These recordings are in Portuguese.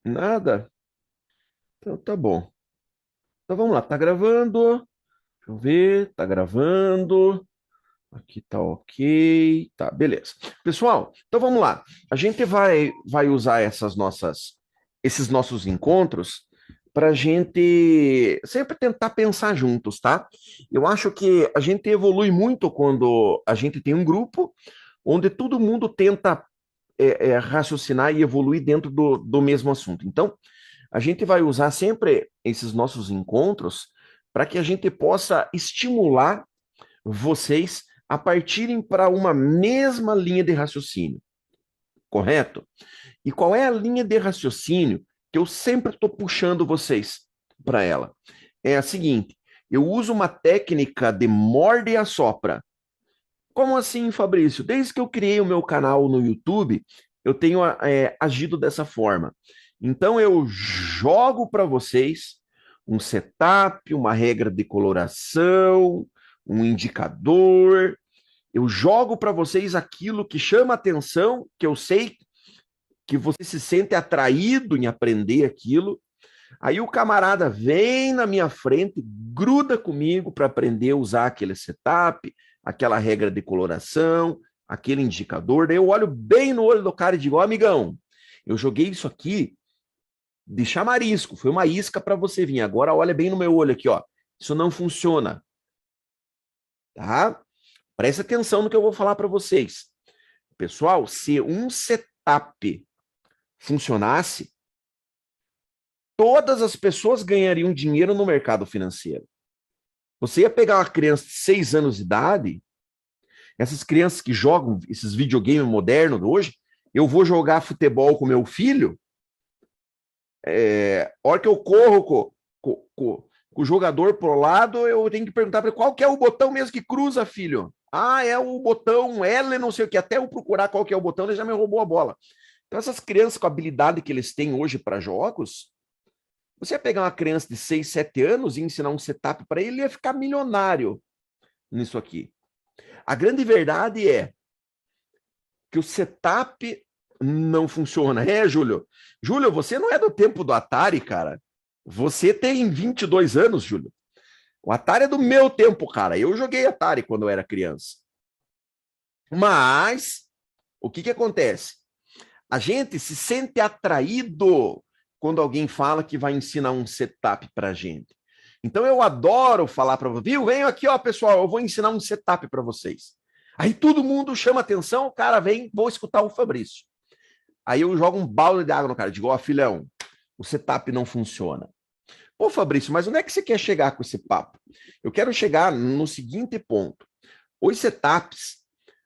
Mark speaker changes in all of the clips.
Speaker 1: Nada? Então tá bom. Então vamos lá, tá gravando. Deixa eu ver, tá gravando. Aqui tá ok. Tá, beleza. Pessoal, então vamos lá. A gente vai usar esses nossos encontros para a gente sempre tentar pensar juntos, tá? Eu acho que a gente evolui muito quando a gente tem um grupo onde todo mundo tenta raciocinar e evoluir dentro do mesmo assunto. Então, a gente vai usar sempre esses nossos encontros para que a gente possa estimular vocês a partirem para uma mesma linha de raciocínio, correto? E qual é a linha de raciocínio que eu sempre estou puxando vocês para ela? É a seguinte: eu uso uma técnica de morde e assopra. Como assim, Fabrício? Desde que eu criei o meu canal no YouTube, eu tenho agido dessa forma. Então, eu jogo para vocês um setup, uma regra de coloração, um indicador. Eu jogo para vocês aquilo que chama atenção, que eu sei que você se sente atraído em aprender aquilo. Aí o camarada vem na minha frente, gruda comigo para aprender a usar aquele setup, aquela regra de coloração, aquele indicador. Daí eu olho bem no olho do cara e digo: ó, amigão, eu joguei isso aqui de chamarisco, foi uma isca para você vir. Agora olha bem no meu olho aqui, ó. Isso não funciona, tá? Presta atenção no que eu vou falar para vocês. Pessoal, se um setup funcionasse, todas as pessoas ganhariam dinheiro no mercado financeiro. Você ia pegar uma criança de 6 anos de idade, essas crianças que jogam esses videogames modernos hoje, eu vou jogar futebol com meu filho, a hora que eu corro com o jogador pro lado, eu tenho que perguntar para ele qual que é o botão mesmo que cruza, filho. Ah, é o botão L, não sei o que. Até eu procurar qual que é o botão, ele já me roubou a bola. Então, essas crianças com a habilidade que eles têm hoje para jogos, você ia pegar uma criança de 6, 7 anos e ensinar um setup para ele, ele ia ficar milionário nisso aqui. A grande verdade é que o setup não funciona. É, Júlio? Júlio, você não é do tempo do Atari, cara. Você tem 22 anos, Júlio. O Atari é do meu tempo, cara. Eu joguei Atari quando eu era criança. Mas, o que acontece? A gente se sente atraído quando alguém fala que vai ensinar um setup para a gente. Então eu adoro falar para vocês, viu? Venham aqui, ó, pessoal, eu vou ensinar um setup para vocês. Aí todo mundo chama atenção, o cara vem, vou escutar o Fabrício. Aí eu jogo um balde de água no cara, digo, ó, filhão, o setup não funciona. Pô, Fabrício, mas onde é que você quer chegar com esse papo? Eu quero chegar no seguinte ponto. Os setups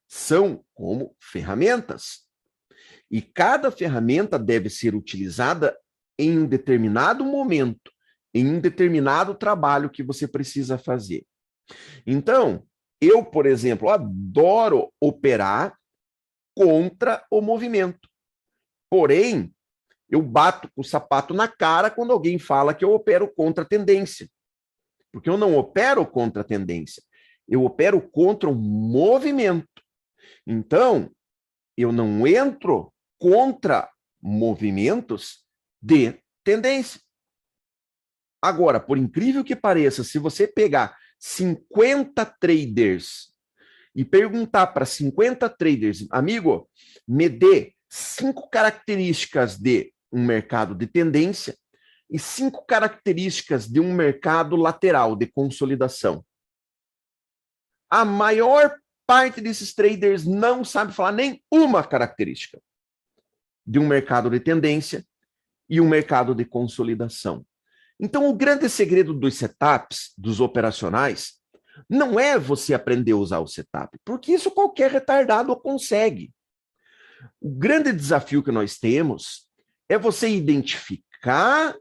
Speaker 1: são como ferramentas. E cada ferramenta deve ser utilizada em um determinado momento, em um determinado trabalho que você precisa fazer. Então, eu, por exemplo, adoro operar contra o movimento. Porém, eu bato o sapato na cara quando alguém fala que eu opero contra a tendência. Porque eu não opero contra a tendência. Eu opero contra o movimento. Então, eu não entro contra movimentos de tendência. Agora, por incrível que pareça, se você pegar 50 traders e perguntar para 50 traders, amigo, me dê 5 características de um mercado de tendência e 5 características de um mercado lateral de consolidação. A maior parte desses traders não sabe falar nem uma característica de um mercado de tendência e um mercado de consolidação. Então, o grande segredo dos setups, dos operacionais, não é você aprender a usar o setup, porque isso qualquer retardado consegue. O grande desafio que nós temos é você identificar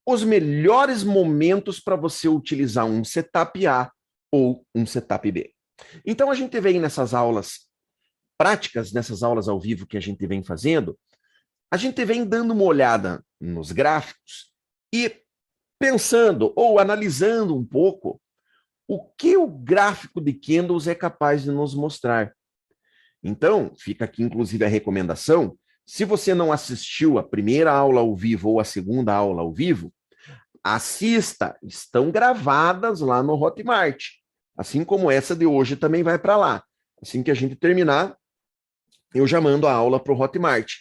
Speaker 1: os melhores momentos para você utilizar um setup A ou um setup B. Então, a gente vem nessas aulas práticas, nessas aulas ao vivo que a gente vem fazendo, a gente vem dando uma olhada nos gráficos e pensando ou analisando um pouco o que o gráfico de candles é capaz de nos mostrar. Então, fica aqui inclusive a recomendação Se você não assistiu a primeira aula ao vivo ou a segunda aula ao vivo, assista, estão gravadas lá no Hotmart. Assim como essa de hoje também vai para lá. Assim que a gente terminar, eu já mando a aula para o Hotmart.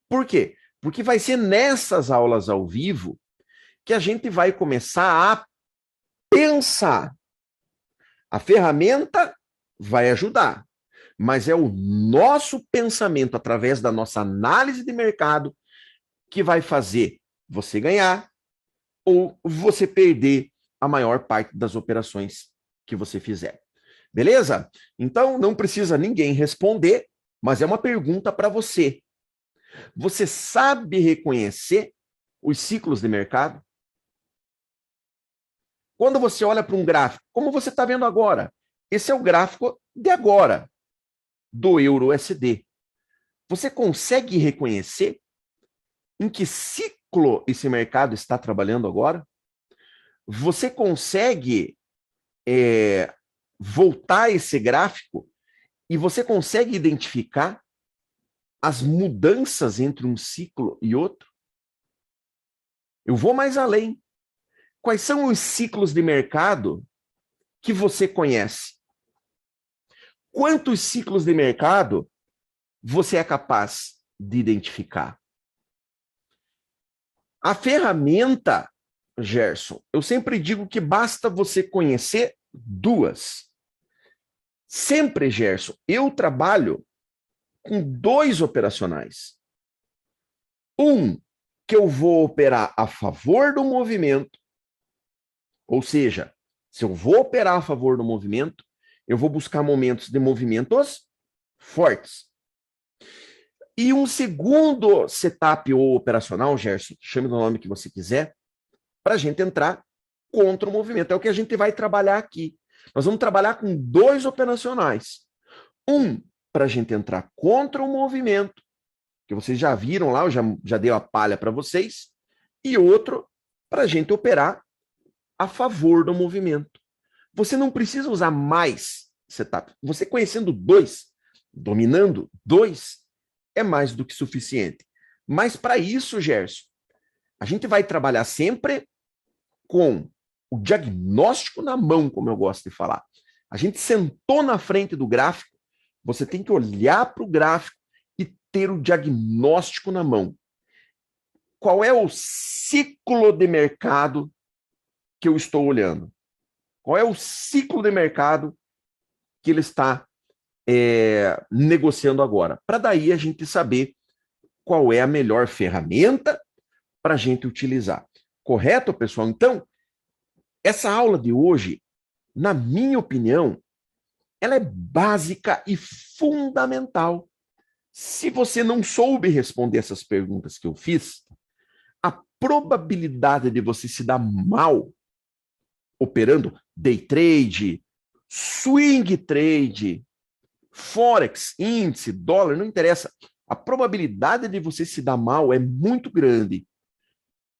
Speaker 1: Por quê? Porque vai ser nessas aulas ao vivo que a gente vai começar a pensar. A ferramenta vai ajudar, mas é o nosso pensamento através da nossa análise de mercado que vai fazer você ganhar ou você perder a maior parte das operações que você fizer. Beleza? Então, não precisa ninguém responder, mas é uma pergunta para você. Você sabe reconhecer os ciclos de mercado? Quando você olha para um gráfico, como você está vendo agora, esse é o gráfico de agora, do Euro-USD. Você consegue reconhecer em que ciclo esse mercado está trabalhando agora? Você consegue voltar esse gráfico e você consegue identificar as mudanças entre um ciclo e outro? Eu vou mais além. Quais são os ciclos de mercado que você conhece? Quantos ciclos de mercado você é capaz de identificar? A ferramenta, Gerson, eu sempre digo que basta você conhecer duas. Sempre, Gerson, eu trabalho com dois operacionais. Um, que eu vou operar a favor do movimento, ou seja, se eu vou operar a favor do movimento, eu vou buscar momentos de movimentos fortes. E um segundo setup ou operacional, Gerson, chame do nome que você quiser, para a gente entrar contra o movimento. É o que a gente vai trabalhar aqui. Nós vamos trabalhar com dois operacionais. Um, para a gente entrar contra o movimento, que vocês já viram lá, eu já dei a palha para vocês, e outro, para a gente operar a favor do movimento. Você não precisa usar mais setup. Você conhecendo dois, dominando dois, é mais do que suficiente. Mas para isso, Gerson, a gente vai trabalhar sempre com o diagnóstico na mão, como eu gosto de falar. A gente sentou na frente do gráfico, você tem que olhar para o gráfico e ter o diagnóstico na mão. Qual é o ciclo de mercado que eu estou olhando? Qual é o ciclo de mercado que ele está negociando agora? Para daí a gente saber qual é a melhor ferramenta para a gente utilizar. Correto, pessoal? Então, essa aula de hoje, na minha opinião, ela é básica e fundamental. Se você não soube responder essas perguntas que eu fiz, a probabilidade de você se dar mal operando day trade, swing trade, forex, índice, dólar, não interessa. A probabilidade de você se dar mal é muito grande,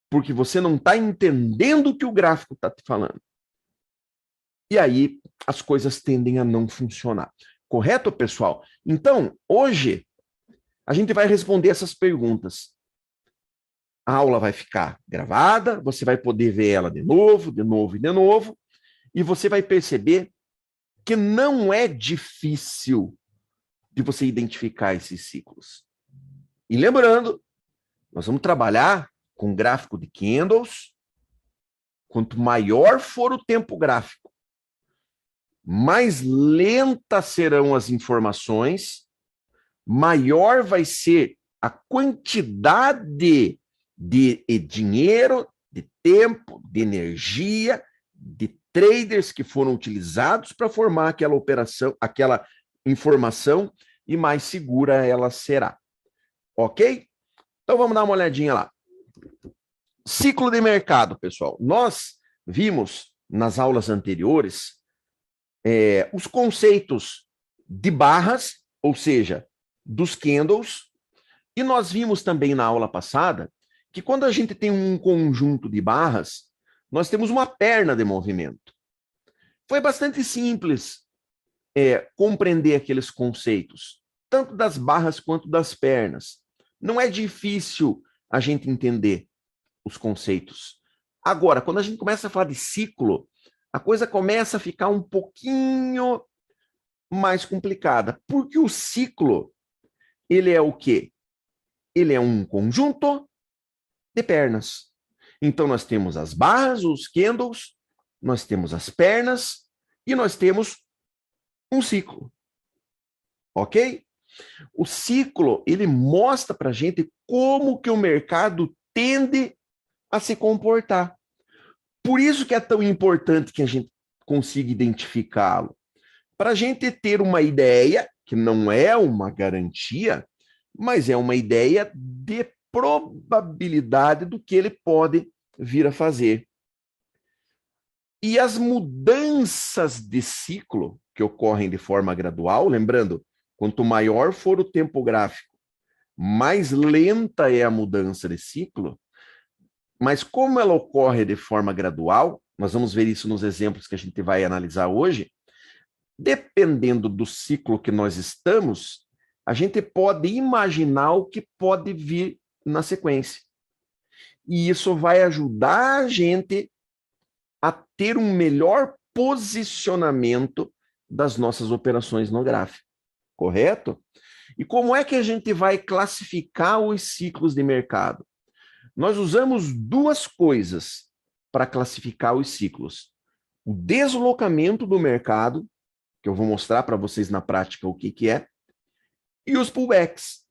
Speaker 1: porque você não está entendendo o que o gráfico está te falando. E aí as coisas tendem a não funcionar. Correto, pessoal? Então, hoje, a gente vai responder essas perguntas. A aula vai ficar gravada, você vai poder ver ela de novo, de novo e de novo, e você vai perceber que não é difícil de você identificar esses ciclos. E lembrando, nós vamos trabalhar com gráfico de candles. Quanto maior for o tempo gráfico, mais lentas serão as informações, maior vai ser a quantidade de dinheiro, de tempo, de energia, de traders que foram utilizados para formar aquela operação, aquela informação, e mais segura ela será. Ok? Então vamos dar uma olhadinha lá. Ciclo de mercado, pessoal. Nós vimos nas aulas anteriores os conceitos de barras, ou seja, dos candles, e nós vimos também na aula passada que quando a gente tem um conjunto de barras, nós temos uma perna de movimento. Foi bastante simples compreender aqueles conceitos, tanto das barras quanto das pernas. Não é difícil a gente entender os conceitos. Agora, quando a gente começa a falar de ciclo, a coisa começa a ficar um pouquinho mais complicada, porque o ciclo, ele é o quê? Ele é um conjunto de pernas. Então, nós temos as barras, os candles, nós temos as pernas e nós temos um ciclo. Ok? O ciclo, ele mostra para a gente como que o mercado tende a se comportar. Por isso que é tão importante que a gente consiga identificá-lo. Para a gente ter uma ideia, que não é uma garantia, mas é uma ideia de probabilidade do que ele pode vir a fazer. E as mudanças de ciclo, que ocorrem de forma gradual, lembrando, quanto maior for o tempo gráfico, mais lenta é a mudança de ciclo, mas como ela ocorre de forma gradual, nós vamos ver isso nos exemplos que a gente vai analisar hoje, dependendo do ciclo que nós estamos, a gente pode imaginar o que pode vir na sequência. E isso vai ajudar a gente a ter um melhor posicionamento das nossas operações no gráfico, correto? E como é que a gente vai classificar os ciclos de mercado? Nós usamos duas coisas para classificar os ciclos. O deslocamento do mercado, que eu vou mostrar para vocês na prática o que é, e os pullbacks.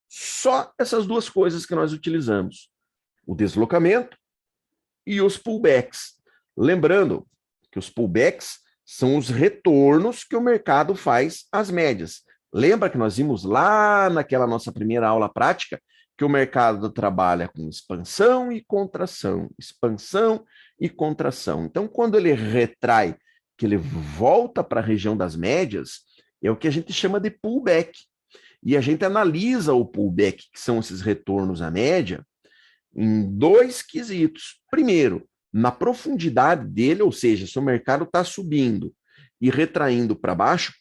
Speaker 1: Só essas duas coisas que nós utilizamos. O deslocamento e os pullbacks. Lembrando que os pullbacks são os retornos que o mercado faz às médias. Lembra que nós vimos lá naquela nossa primeira aula prática que o mercado trabalha com expansão e contração, expansão e contração. Então, quando ele retrai, que ele volta para a região das médias, é o que a gente chama de pullback. E a gente analisa o pullback, que são esses retornos à média, em dois quesitos. Primeiro, na profundidade dele, ou seja, se o mercado está subindo e retraindo para baixo,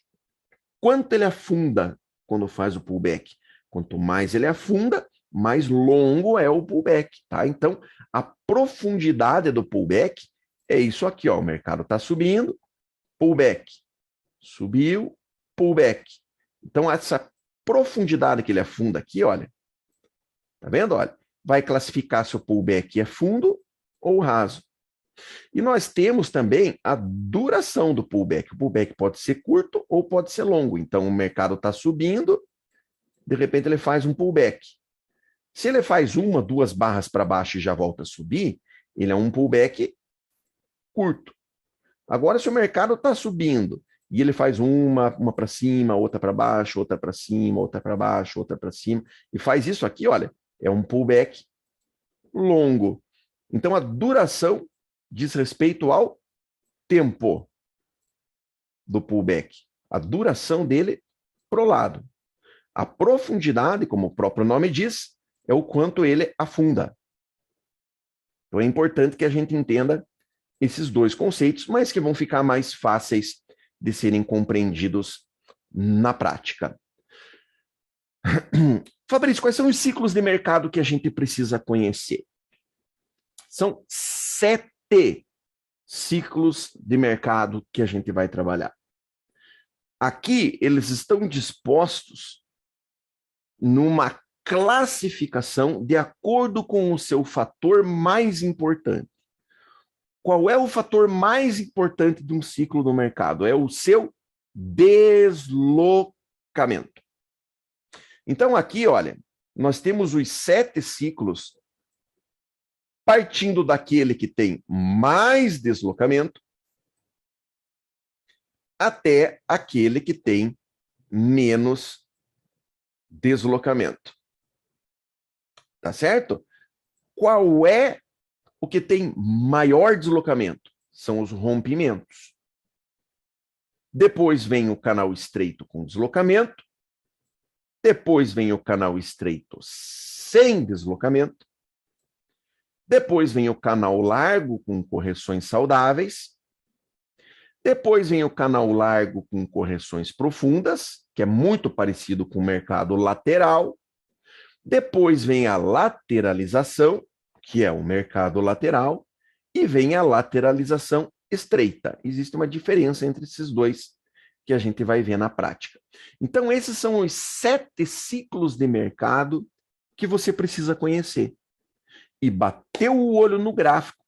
Speaker 1: quanto ele afunda quando faz o pullback? Quanto mais ele afunda, mais longo é o pullback, tá? Então, a profundidade do pullback é isso aqui, ó. O mercado está subindo, pullback. Subiu, pullback. Então, essa profundidade que ele afunda aqui, olha. Tá vendo? Olha, vai classificar se o pullback é fundo ou raso. E nós temos também a duração do pullback. O pullback pode ser curto ou pode ser longo. Então, o mercado está subindo, de repente ele faz um pullback. Se ele faz uma, duas barras para baixo e já volta a subir, ele é um pullback curto. Agora, se o mercado está subindo e ele faz uma para cima, outra para baixo, outra para cima, outra para baixo, outra para cima, e faz isso aqui, olha, é um pullback longo. Então, a duração diz respeito ao tempo do pullback. A duração dele pro lado. A profundidade, como o próprio nome diz, é o quanto ele afunda. Então, é importante que a gente entenda esses dois conceitos, mas que vão ficar mais fáceis de serem compreendidos na prática. Fabrício, quais são os ciclos de mercado que a gente precisa conhecer? São 7 ciclos de mercado que a gente vai trabalhar. Aqui, eles estão dispostos numa classificação de acordo com o seu fator mais importante. Qual é o fator mais importante de um ciclo do mercado? É o seu deslocamento. Então, aqui, olha, nós temos os 7 ciclos partindo daquele que tem mais deslocamento até aquele que tem menos deslocamento. Tá certo? Qual é o que tem maior deslocamento? São os rompimentos. Depois vem o canal estreito com deslocamento. Depois vem o canal estreito sem deslocamento. Depois vem o canal largo com correções saudáveis. Depois vem o canal largo com correções profundas, que é muito parecido com o mercado lateral. Depois vem a lateralização, que é o mercado lateral, e vem a lateralização estreita. Existe uma diferença entre esses dois que a gente vai ver na prática. Então, esses são os 7 ciclos de mercado que você precisa conhecer. E bateu o olho no gráfico,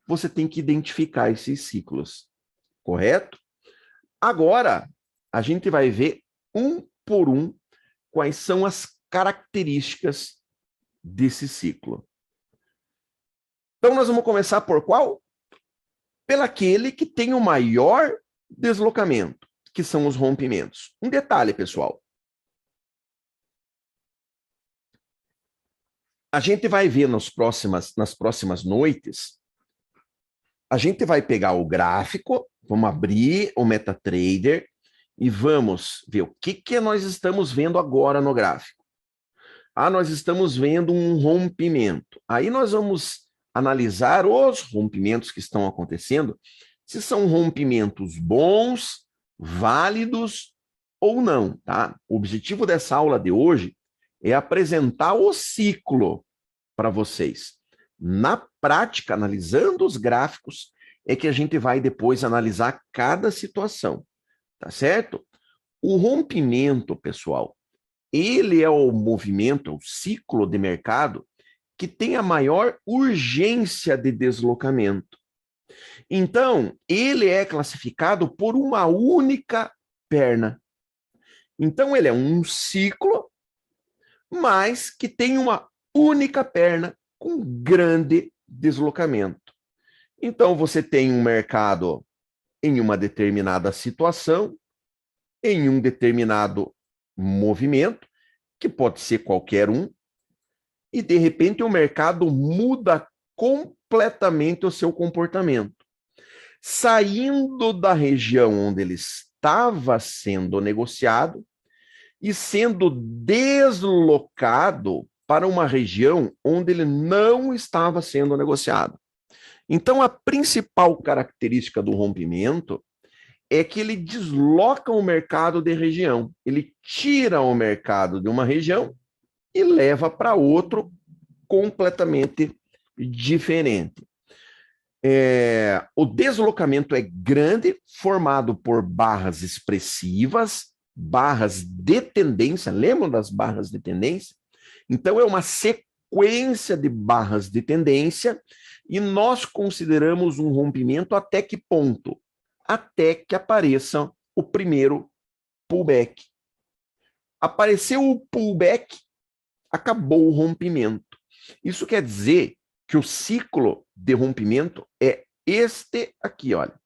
Speaker 1: você tem que identificar esses ciclos, correto? Agora, a gente vai ver um por um quais são as características desse ciclo. Então, nós vamos começar por qual? Pelaquele que tem o maior deslocamento, que são os rompimentos. Um detalhe, pessoal. A gente vai ver nas próximas noites, a gente vai pegar o gráfico, vamos abrir o MetaTrader e vamos ver o que nós estamos vendo agora no gráfico. Ah, nós estamos vendo um rompimento. Aí nós vamos analisar os rompimentos que estão acontecendo, se são rompimentos bons, válidos ou não, tá? O objetivo dessa aula de hoje é apresentar o ciclo para vocês. Na prática, analisando os gráficos, é que a gente vai depois analisar cada situação, tá certo? O rompimento, pessoal, ele é o movimento, o ciclo de mercado que tem a maior urgência de deslocamento. Então, ele é classificado por uma única perna. Então, ele é um ciclo, mas que tem uma única perna com grande deslocamento. Então, você tem um mercado em uma determinada situação, em um determinado movimento, que pode ser qualquer um, e de repente o mercado muda completamente o seu comportamento. Saindo da região onde ele estava sendo negociado e sendo deslocado para uma região onde ele não estava sendo negociado. Então, a principal característica do rompimento é que ele desloca o mercado de região. Ele tira o mercado de uma região e leva para outro completamente diferente. O deslocamento é grande, formado por barras expressivas, barras de tendência. Lembram das barras de tendência? Então, é uma sequência de barras de tendência e nós consideramos um rompimento até que ponto? Até que apareça o primeiro pullback. Apareceu o pullback, acabou o rompimento. Isso quer dizer que o ciclo de rompimento é este aqui, olha.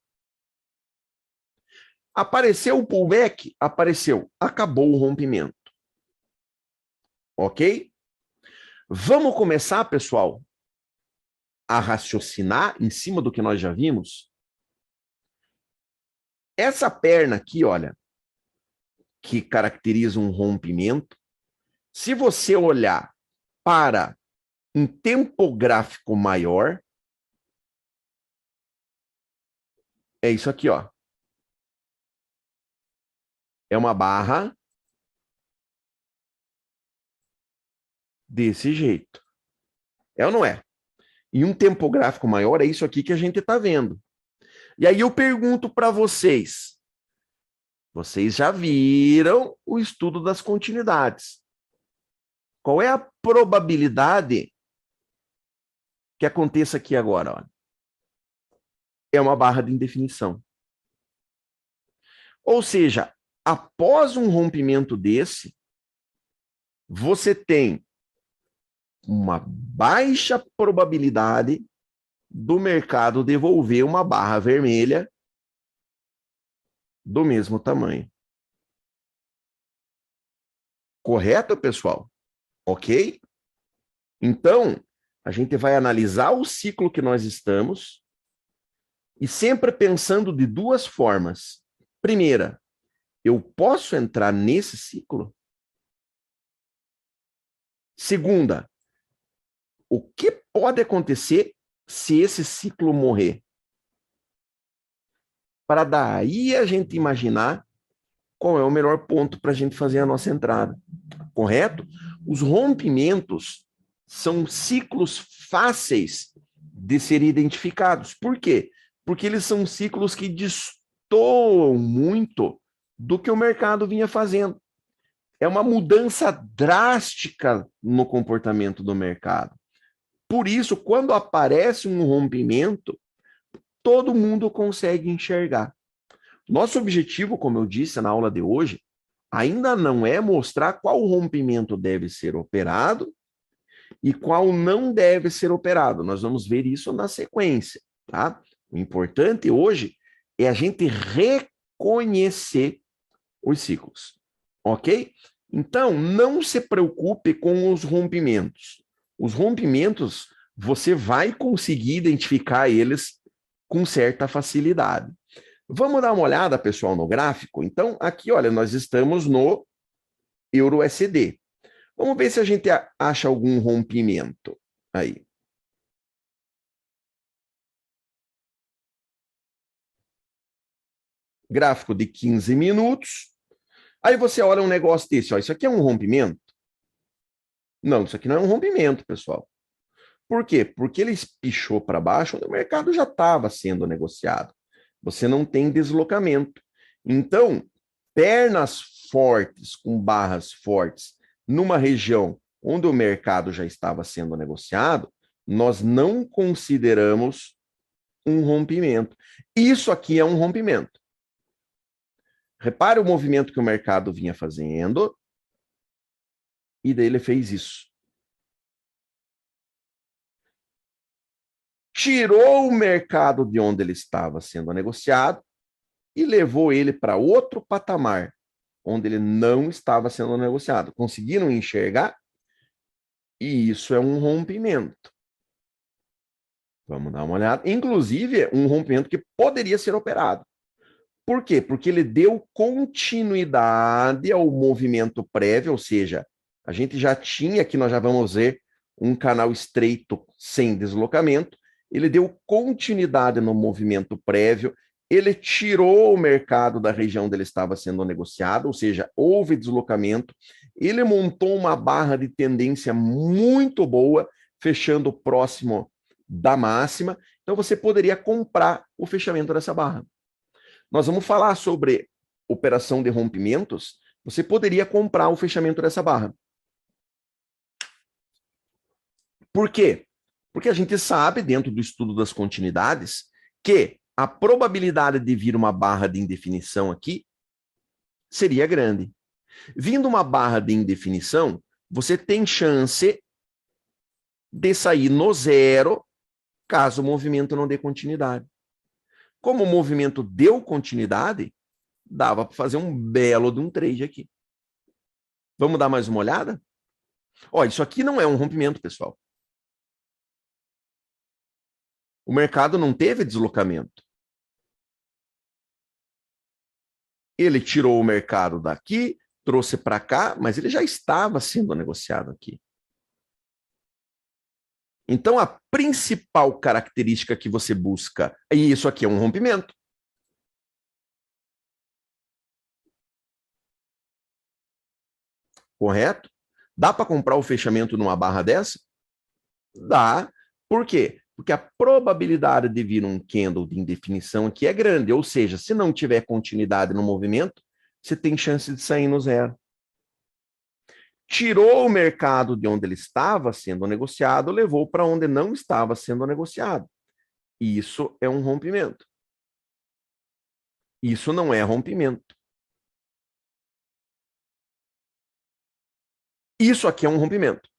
Speaker 1: Apareceu o pullback, apareceu, acabou o rompimento. Ok? Vamos começar, pessoal, a raciocinar em cima do que nós já vimos? Essa perna aqui, olha, que caracteriza um rompimento, se você olhar para um tempo gráfico maior, é isso aqui, ó. É uma barra desse jeito. É ou não é? E um tempo gráfico maior é isso aqui que a gente está vendo. E aí eu pergunto para vocês, vocês já viram o estudo das continuidades. Qual é a probabilidade que aconteça aqui agora? Olha? É uma barra de indefinição. Ou seja, após um rompimento desse, você tem uma baixa probabilidade do mercado devolver uma barra vermelha do mesmo tamanho. Correto, pessoal? Ok? Então, a gente vai analisar o ciclo que nós estamos e sempre pensando de duas formas. Primeira, eu posso entrar nesse ciclo? Segunda, o que pode acontecer se esse ciclo morrer? Para daí a gente imaginar qual é o melhor ponto para a gente fazer a nossa entrada. Correto? Os rompimentos são ciclos fáceis de serem identificados. Por quê? Porque eles são ciclos que destoam muito do que o mercado vinha fazendo. É uma mudança drástica no comportamento do mercado. Por isso, quando aparece um rompimento, todo mundo consegue enxergar. Nosso objetivo, como eu disse na aula de hoje, ainda não é mostrar qual rompimento deve ser operado e qual não deve ser operado. Nós vamos ver isso na sequência, tá? O importante hoje é a gente reconhecer os ciclos, ok? Então, não se preocupe com os rompimentos. Os rompimentos, você vai conseguir identificar eles com certa facilidade. Vamos dar uma olhada, pessoal, no gráfico? Então, aqui, olha, nós estamos no EURUSD. Vamos ver se a gente acha algum rompimento aí. Gráfico de 15 minutos. Aí você olha um negócio desse, ó, isso aqui é um rompimento? Não, isso aqui não é um rompimento, pessoal. Por quê? Porque ele espichou para baixo, onde o mercado já estava sendo negociado. Você não tem deslocamento. Então, pernas fortes com barras fortes numa região onde o mercado já estava sendo negociado, nós não consideramos um rompimento. Isso aqui é um rompimento. Repare o movimento que o mercado vinha fazendo, e daí ele fez isso. Tirou o mercado de onde ele estava sendo negociado e levou ele para outro patamar, onde ele não estava sendo negociado. Conseguiram enxergar? E isso é um rompimento. Vamos dar uma olhada. Inclusive, um rompimento que poderia ser operado. Por quê? Porque ele deu continuidade ao movimento prévio, ou seja, a gente já tinha, aqui nós já vamos ver, um canal estreito sem deslocamento, ele deu continuidade no movimento prévio, ele tirou o mercado da região onde ele estava sendo negociado, ou seja, houve deslocamento, ele montou uma barra de tendência muito boa, fechando próximo da máxima, então você poderia comprar o fechamento dessa barra. Nós vamos falar sobre operação de rompimentos. Você poderia comprar o fechamento dessa barra. Por quê? Porque a gente sabe, dentro do estudo das continuidades, que a probabilidade de vir uma barra de indefinição aqui seria grande. Vindo uma barra de indefinição, você tem chance de sair no zero caso o movimento não dê continuidade. Como o movimento deu continuidade, dava para fazer um belo de um trade aqui. Vamos dar mais uma olhada? Ó, isso aqui não é um rompimento, pessoal. O mercado não teve deslocamento. Ele tirou o mercado daqui, trouxe para cá, mas ele já estava sendo negociado aqui. Então, a principal característica que você busca, e isso aqui é um rompimento. Correto? Dá para comprar o fechamento numa barra dessa? Dá. Por quê? Porque a probabilidade de vir um candle de indefinição aqui é grande, ou seja, se não tiver continuidade no movimento, você tem chance de sair no zero. Tirou o mercado de onde ele estava sendo negociado, levou para onde não estava sendo negociado. Isso é um rompimento. Isso não é rompimento. Isso aqui é um rompimento.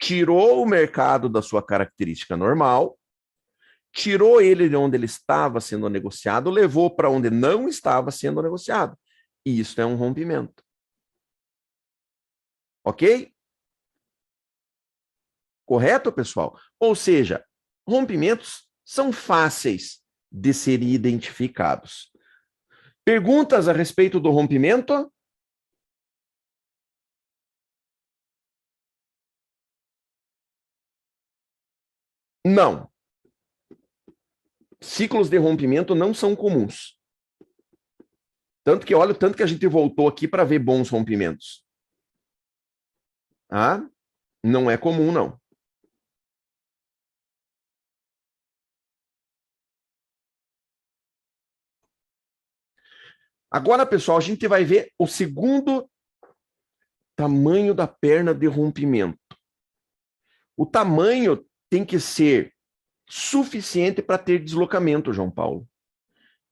Speaker 1: Tirou o mercado da sua característica normal, tirou ele de onde ele estava sendo negociado, levou para onde não estava sendo negociado. Isso é um rompimento. Ok? Correto, pessoal? Ou seja, rompimentos são fáceis de serem identificados. Perguntas a respeito do rompimento? Não. Ciclos de rompimento não são comuns. Tanto que, olha, tanto que a gente voltou aqui para ver bons rompimentos. Ah, não é comum, não. Agora, pessoal, a gente vai ver o segundo tamanho da perna de rompimento. O tamanho tem que ser suficiente para ter deslocamento, João Paulo.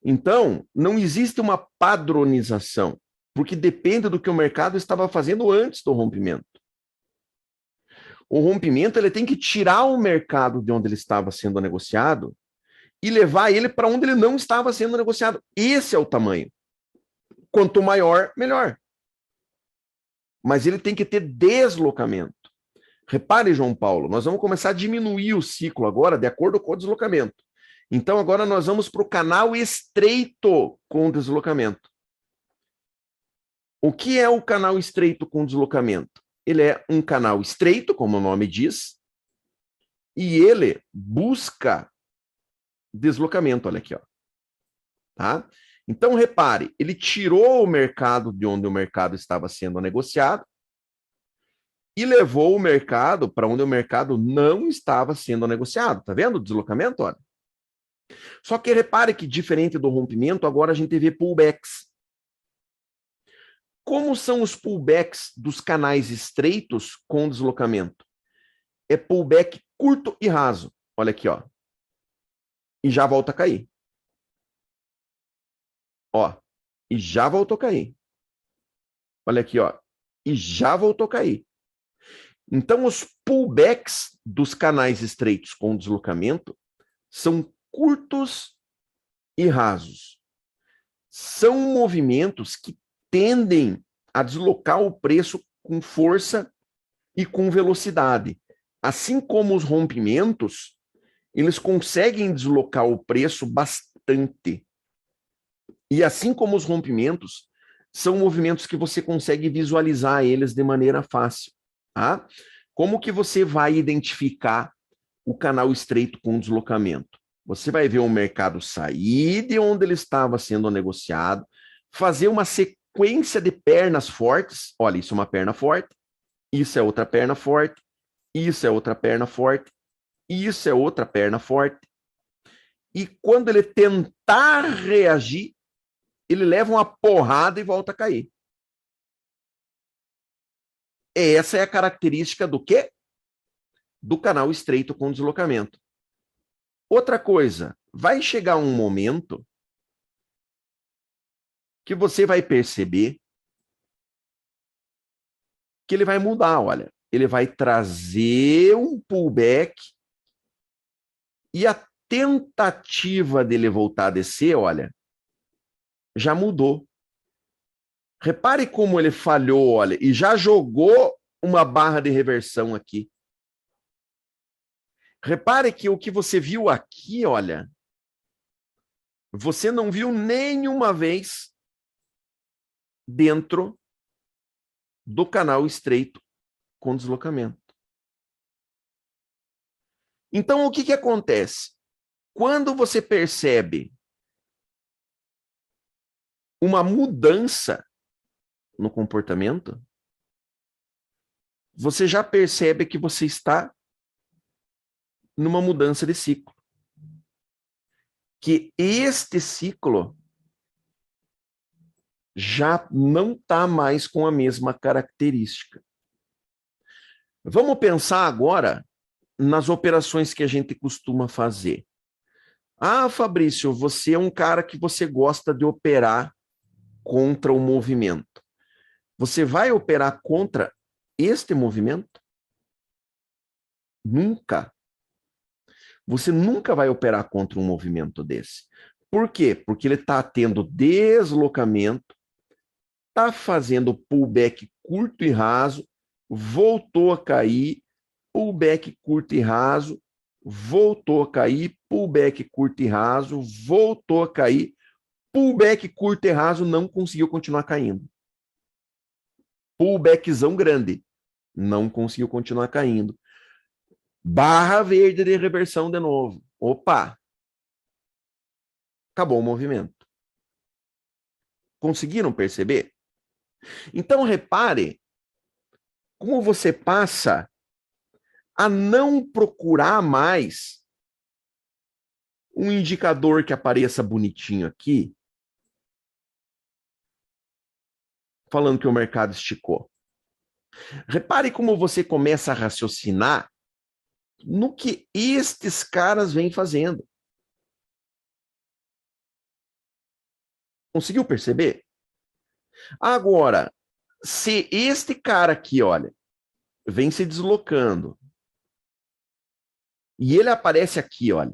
Speaker 1: Então, não existe uma padronização, porque depende do que o mercado estava fazendo antes do rompimento. O rompimento ele tem que tirar o mercado de onde ele estava sendo negociado e levar ele para onde ele não estava sendo negociado. Esse é o tamanho. Quanto maior, melhor. Mas ele tem que ter deslocamento. Repare, João Paulo, nós vamos começar a diminuir o ciclo agora de acordo com o deslocamento. Então, agora nós vamos para o canal estreito com deslocamento. O que é o canal estreito com deslocamento? Ele é um canal estreito, como o nome diz, e ele busca deslocamento. Olha aqui, ó. Tá? Então, repare, ele tirou o mercado de onde o mercado estava sendo negociado e levou o mercado para onde o mercado não estava sendo negociado. Tá vendo o deslocamento? Olha. Só que repare que, diferente do rompimento, agora a gente vê pullbacks. Como são os pullbacks dos canais estreitos com deslocamento? É pullback curto e raso. Olha aqui, ó. E já volta a cair. Ó. E já voltou a cair. Olha aqui, ó. E já voltou a cair. Então, os pullbacks dos canais estreitos com deslocamento são curtos e rasos. São movimentos que tendem a deslocar o preço com força e com velocidade. Assim como os rompimentos, eles conseguem deslocar o preço bastante. E assim como os rompimentos, são movimentos que você consegue visualizar eles de maneira fácil. Tá? Como que você vai identificar o canal estreito com deslocamento? Você vai ver o mercado sair de onde ele estava sendo negociado, fazer uma sequência de pernas fortes. Olha, isso é uma perna forte, isso é outra perna forte, isso é outra perna forte, isso é outra perna forte. E quando ele tentar reagir, ele leva uma porrada e volta a cair. Essa é a característica do quê? Do canal estreito com deslocamento. Outra coisa, vai chegar um momento que você vai perceber que ele vai mudar, olha. Ele vai trazer um pullback e a tentativa dele voltar a descer, olha, já mudou. Repare como ele falhou, olha, e já jogou uma barra de reversão aqui. Repare que o que você viu aqui, olha, você não viu nenhuma vez dentro do canal estreito com deslocamento. Então, o que que acontece? Quando você percebe uma mudança no comportamento, você já percebe que você está numa mudança de ciclo. Que este ciclo já não está mais com a mesma característica. Vamos pensar agora nas operações que a gente costuma fazer. Ah, Fabrício, você é um cara que você gosta de operar contra o movimento. Você vai operar contra este movimento? Nunca. Você nunca vai operar contra um movimento desse. Por quê? Porque ele está tendo deslocamento, está fazendo pullback curto e raso, voltou a cair, pullback curto e raso, voltou a cair, pullback curto e raso, voltou a cair, pullback curto e raso, não conseguiu continuar caindo. Pullbackzão grande, não conseguiu continuar caindo. Barra verde de reversão de novo. Opa! acabou o movimento. Conseguiram perceber? Então, repare como você passa a não procurar mais um indicador que apareça bonitinho aqui, falando que o mercado esticou. Repare como você começa a raciocinar no que estes caras vêm fazendo. Conseguiu perceber? Agora, se este cara aqui, olha, vem se deslocando, e ele aparece aqui, olha,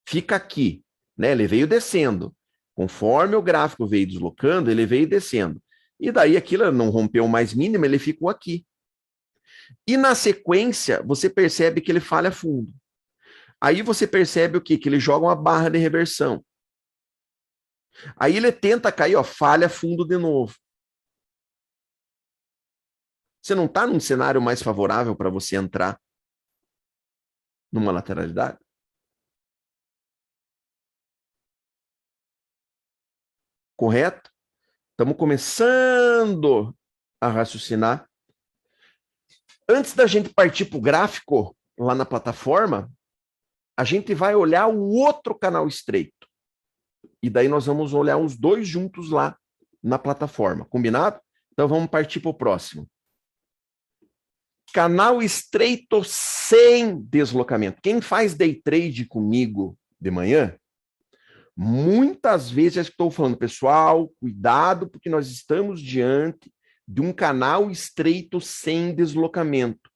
Speaker 1: fica aqui, né? Ele veio descendo. Conforme o gráfico veio deslocando, ele veio descendo. E daí aquilo não rompeu mais mínimo, ele ficou aqui. E na sequência, você percebe que ele falha fundo. Aí você percebe o quê? Que ele joga uma barra de reversão. Aí ele tenta cair, ó, falha fundo de novo. Você não está num cenário mais favorável para você entrar numa lateralidade? Correto? Estamos começando a raciocinar. Antes da gente partir para o gráfico lá na plataforma, a gente vai olhar o outro canal estreito. E daí nós vamos olhar os dois juntos lá na plataforma. Combinado? Então vamos partir para o próximo. Canal estreito sem deslocamento. Quem faz day trade comigo de manhã, muitas vezes já estou falando, pessoal, cuidado, porque nós estamos diante de um canal estreito sem deslocamento,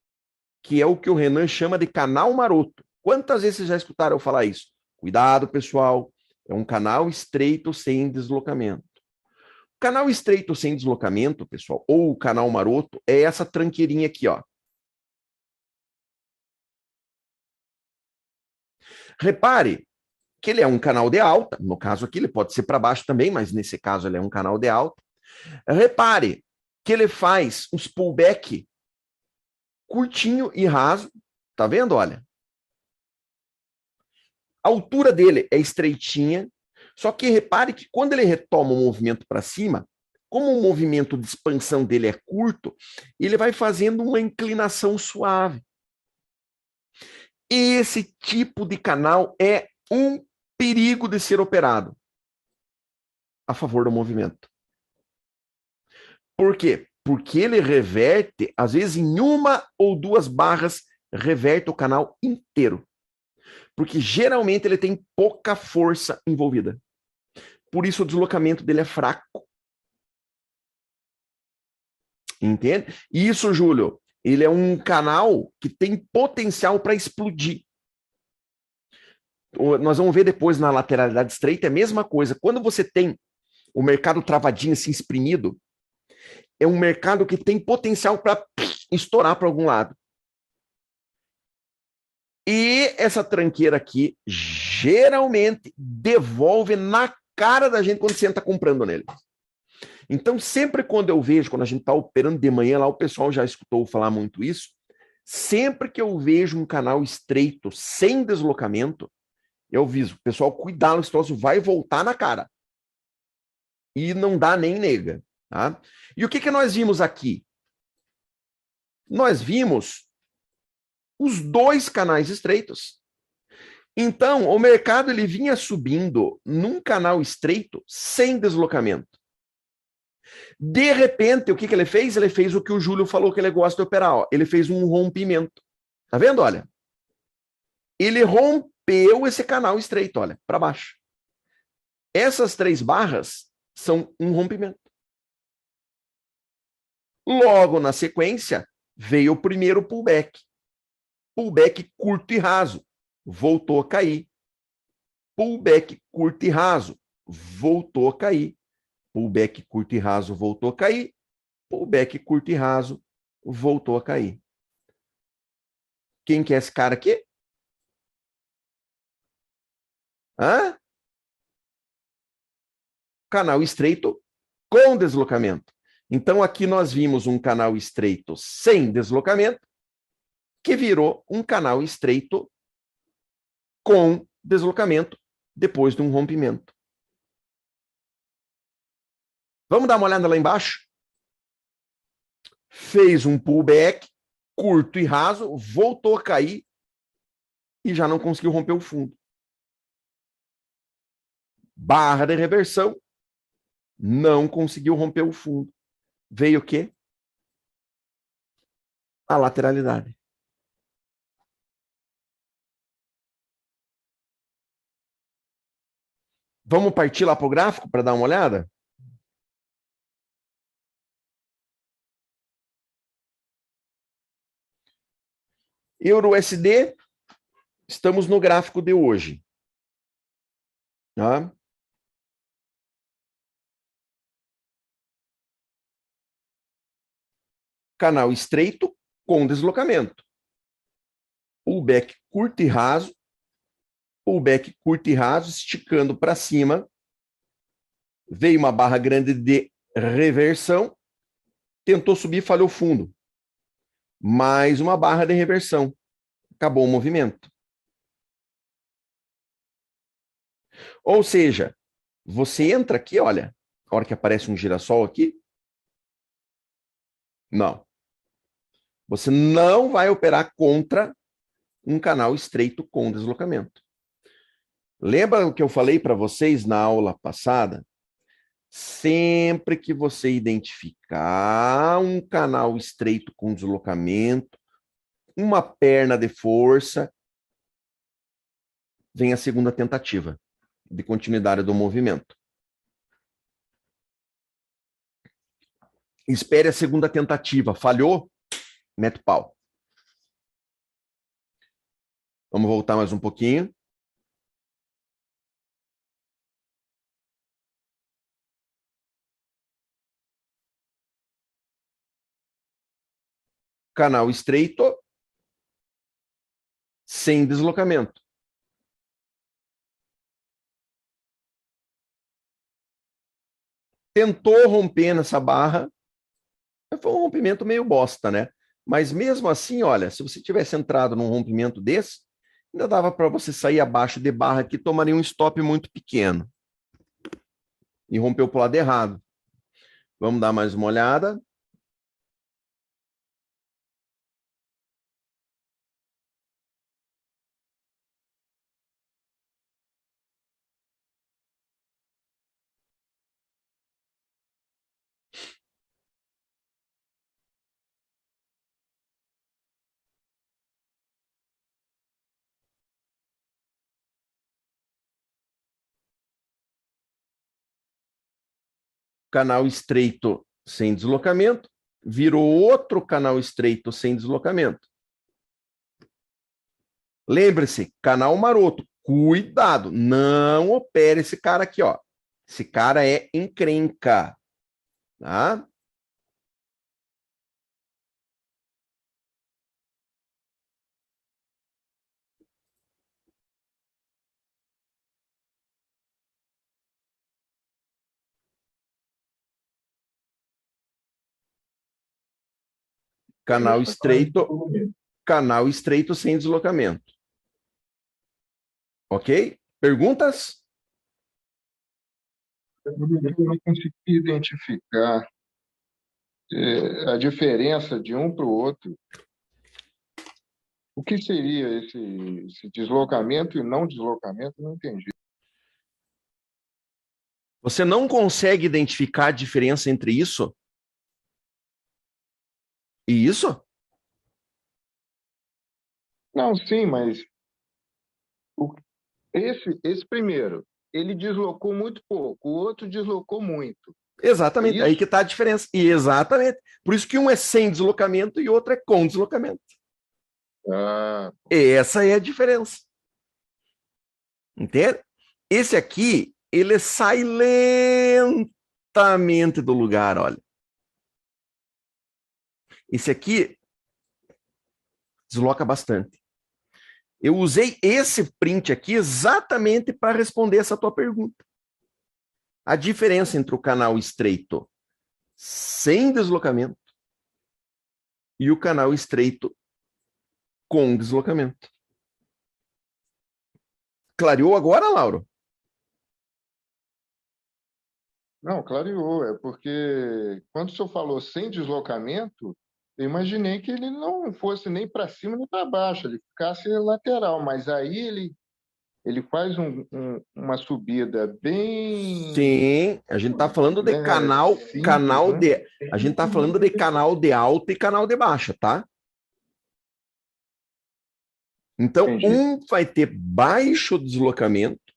Speaker 1: que é o que o Renan chama de canal maroto. Quantas vezes vocês já escutaram eu falar isso? Cuidado, pessoal, é um canal estreito sem deslocamento. O canal estreito sem deslocamento, pessoal, ou o canal maroto, é essa tranqueirinha aqui, ó. Repare que ele é um canal de alta, no caso aqui ele pode ser para baixo também, mas nesse caso ele é um canal de alta. Repare que ele faz uns pullback curtinho e raso, tá vendo? Olha. A altura dele é estreitinha, só que repare que quando ele retoma o movimento para cima, como o movimento de expansão dele é curto, ele vai fazendo uma inclinação suave. Esse tipo de canal é um perigo de ser operado a favor do movimento. Por quê? Porque ele reverte, às vezes em uma ou duas barras, reverte o canal inteiro. Porque geralmente ele tem pouca força envolvida. Por isso o deslocamento dele é fraco. Entende? E isso, Júlio, ele é um canal que tem potencial para explodir. Nós vamos ver depois na lateralidade estreita, é a mesma coisa. Quando você tem o mercado travadinho, assim, exprimido, é um mercado que tem potencial para estourar para algum lado. E essa tranqueira aqui, geralmente, devolve na cara da gente quando você está comprando nele. Então, sempre quando eu vejo, quando a gente está operando de manhã, lá o pessoal já escutou falar muito isso, sempre que eu vejo um canal estreito, sem deslocamento, eu aviso, pessoal, cuidado, o troço vai voltar na cara. E não dá nem nega. Tá? E o que nós vimos aqui? Nós vimos os dois canais estreitos. Então, o mercado ele vinha subindo num canal estreito sem deslocamento. De repente, o que ele fez? Ele fez o que o Júlio falou que ele gosta de operar. Ó. Ele fez um rompimento. Tá vendo? Olha. Ele rompeu esse canal estreito, olha, para baixo. Essas três barras são um rompimento. Logo na sequência, veio o primeiro pullback. Pullback curto e raso. Voltou a cair. Pullback curto e raso. Voltou a cair. Pullback curto e raso voltou a cair. Pullback curto e raso voltou a cair. Quem que é esse cara aqui? Hã? Canal estreito com deslocamento. Então, aqui nós vimos um canal estreito sem deslocamento, que virou um canal estreito com deslocamento depois de um rompimento. Vamos dar uma olhada lá embaixo? Fez um pullback curto e raso, voltou a cair e já não conseguiu romper o fundo. Barra de reversão, não conseguiu romper o fundo. Veio o quê? A lateralidade. Vamos partir lá para o gráfico para dar uma olhada? Euro-USD, estamos no gráfico de hoje. Tá? Canal estreito com deslocamento. Pullback curto e raso. Pullback curto e raso, esticando para cima. Veio uma barra grande de reversão. Tentou subir, falhou fundo. Mais uma barra de reversão. Acabou o movimento. Ou seja, você entra aqui, olha, a hora que aparece um girassol aqui. Não. Você não vai operar contra um canal estreito com deslocamento. Lembra o que eu falei para vocês na aula passada? Sempre que você identificar um canal estreito com deslocamento, uma perna de força, vem a segunda tentativa de continuidade do movimento. Espere a segunda tentativa. Falhou? Mete pau. Vamos voltar mais um pouquinho. Canal estreito, sem deslocamento. Tentou romper nessa barra, foi um rompimento meio bosta, né? Mas mesmo assim, olha, se você tivesse entrado num rompimento desse, ainda dava para você sair abaixo de barra que tomaria um stop muito pequeno. E rompeu para o lado errado. Vamos dar mais uma olhada. Canal estreito sem deslocamento, virou outro canal estreito sem deslocamento. Lembre-se, canal maroto, cuidado, não opere esse cara aqui, ó. Esse cara é encrenca, tá? Canal estreito sem deslocamento. Ok? Perguntas?
Speaker 2: Eu não consegui identificar a diferença de um para o outro. O que seria esse deslocamento e não deslocamento? Não entendi.
Speaker 1: Você não consegue identificar a diferença entre isso e isso?
Speaker 2: Não, sim, mas esse primeiro, ele deslocou muito pouco, o outro deslocou muito.
Speaker 1: Exatamente,
Speaker 2: É
Speaker 1: aí
Speaker 2: isso?
Speaker 1: que está a diferença. E exatamente. Por isso que um é sem deslocamento e outro é com deslocamento.
Speaker 2: Ah,
Speaker 1: Essa é a diferença. Entende? Esse aqui, ele sai lentamente do lugar, olha. Esse aqui desloca bastante. Eu usei esse print aqui exatamente para responder essa tua pergunta. A diferença entre o canal estreito sem deslocamento e o canal estreito com deslocamento. Clareou agora, Lauro?
Speaker 2: Não, clareou. É porque quando o senhor falou sem deslocamento, eu imaginei que ele não fosse nem para cima nem para baixo, ele ficasse lateral. Mas aí ele faz uma subida bem,
Speaker 1: Sim, a gente está falando de
Speaker 2: né,
Speaker 1: canal,
Speaker 2: simples, né?
Speaker 1: a gente está falando de canal de alta e canal de baixa, tá? Então,
Speaker 2: Entendi.
Speaker 1: um vai ter baixo deslocamento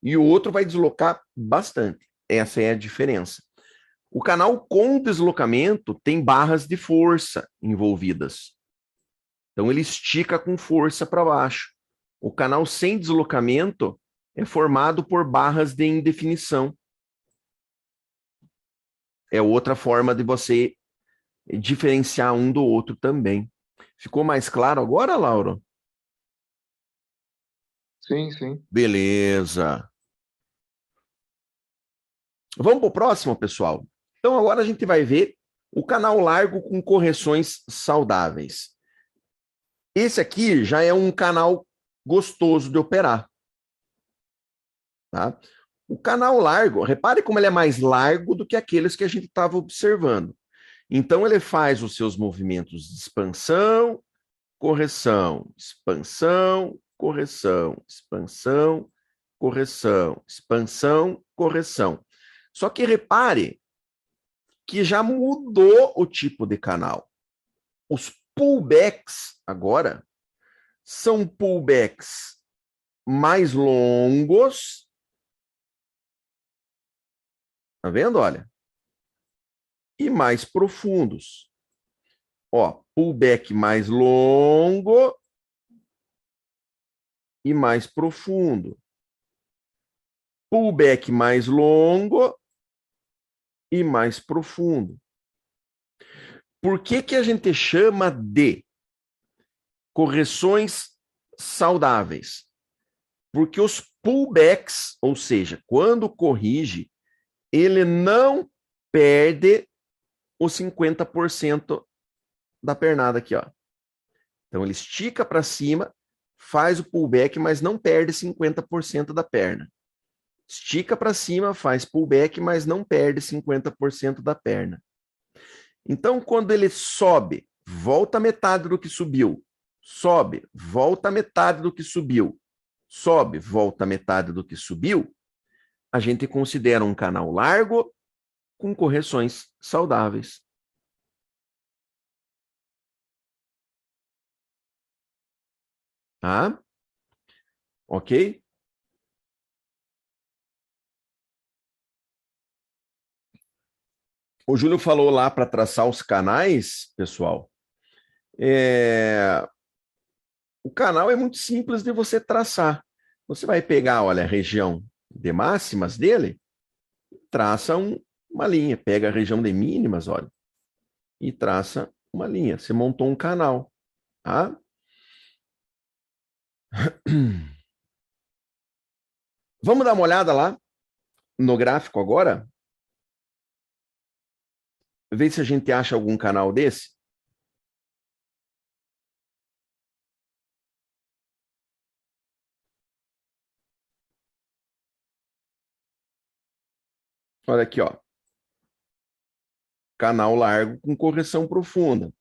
Speaker 1: e o outro vai deslocar bastante. Essa é a diferença. O canal com deslocamento tem barras de força envolvidas. Então, ele estica com força para baixo. O canal sem deslocamento é formado por barras de indefinição. É outra forma de você diferenciar um do outro também. Ficou mais claro agora, Lauro?
Speaker 2: Sim, sim.
Speaker 1: Beleza. Vamos para o próximo, pessoal? Então, agora a gente vai ver o canal largo com correções saudáveis. Esse aqui já é um canal gostoso de operar. Tá? O canal largo, repare como ele é mais largo do que aqueles que a gente estava observando. Então, ele faz os seus movimentos de expansão, correção, expansão, correção, expansão, correção, expansão, correção. Só que repare que já mudou o tipo de canal. Os pullbacks agora são pullbacks mais longos. Tá vendo? Olha. E mais profundos. Ó, pullback mais longo e mais profundo. Pullback mais longo e mais profundo. Por que que a gente chama de correções saudáveis? Porque os pullbacks, ou seja, quando corrige, ele não perde os 50% da pernada aqui, ó. Então ele estica para cima, faz o pullback, mas não perde 50% da perna. Estica para cima, faz pullback, mas não perde 50% da perna. Então, quando ele sobe, volta metade do que subiu. Sobe, volta metade do que subiu. Sobe, volta metade do que subiu. A gente considera um canal largo com correções saudáveis. Tá? Ok? O Júlio falou lá para traçar os canais, pessoal. O canal é muito simples de você traçar. Você vai pegar, olha, a região de máximas dele, traça uma linha. Pega a região de mínimas, olha, e traça uma linha. Você montou um canal, tá? Vamos dar uma olhada lá no gráfico agora? Ver se a gente acha algum canal desse. Olha aqui, ó. Canal largo com correção profunda.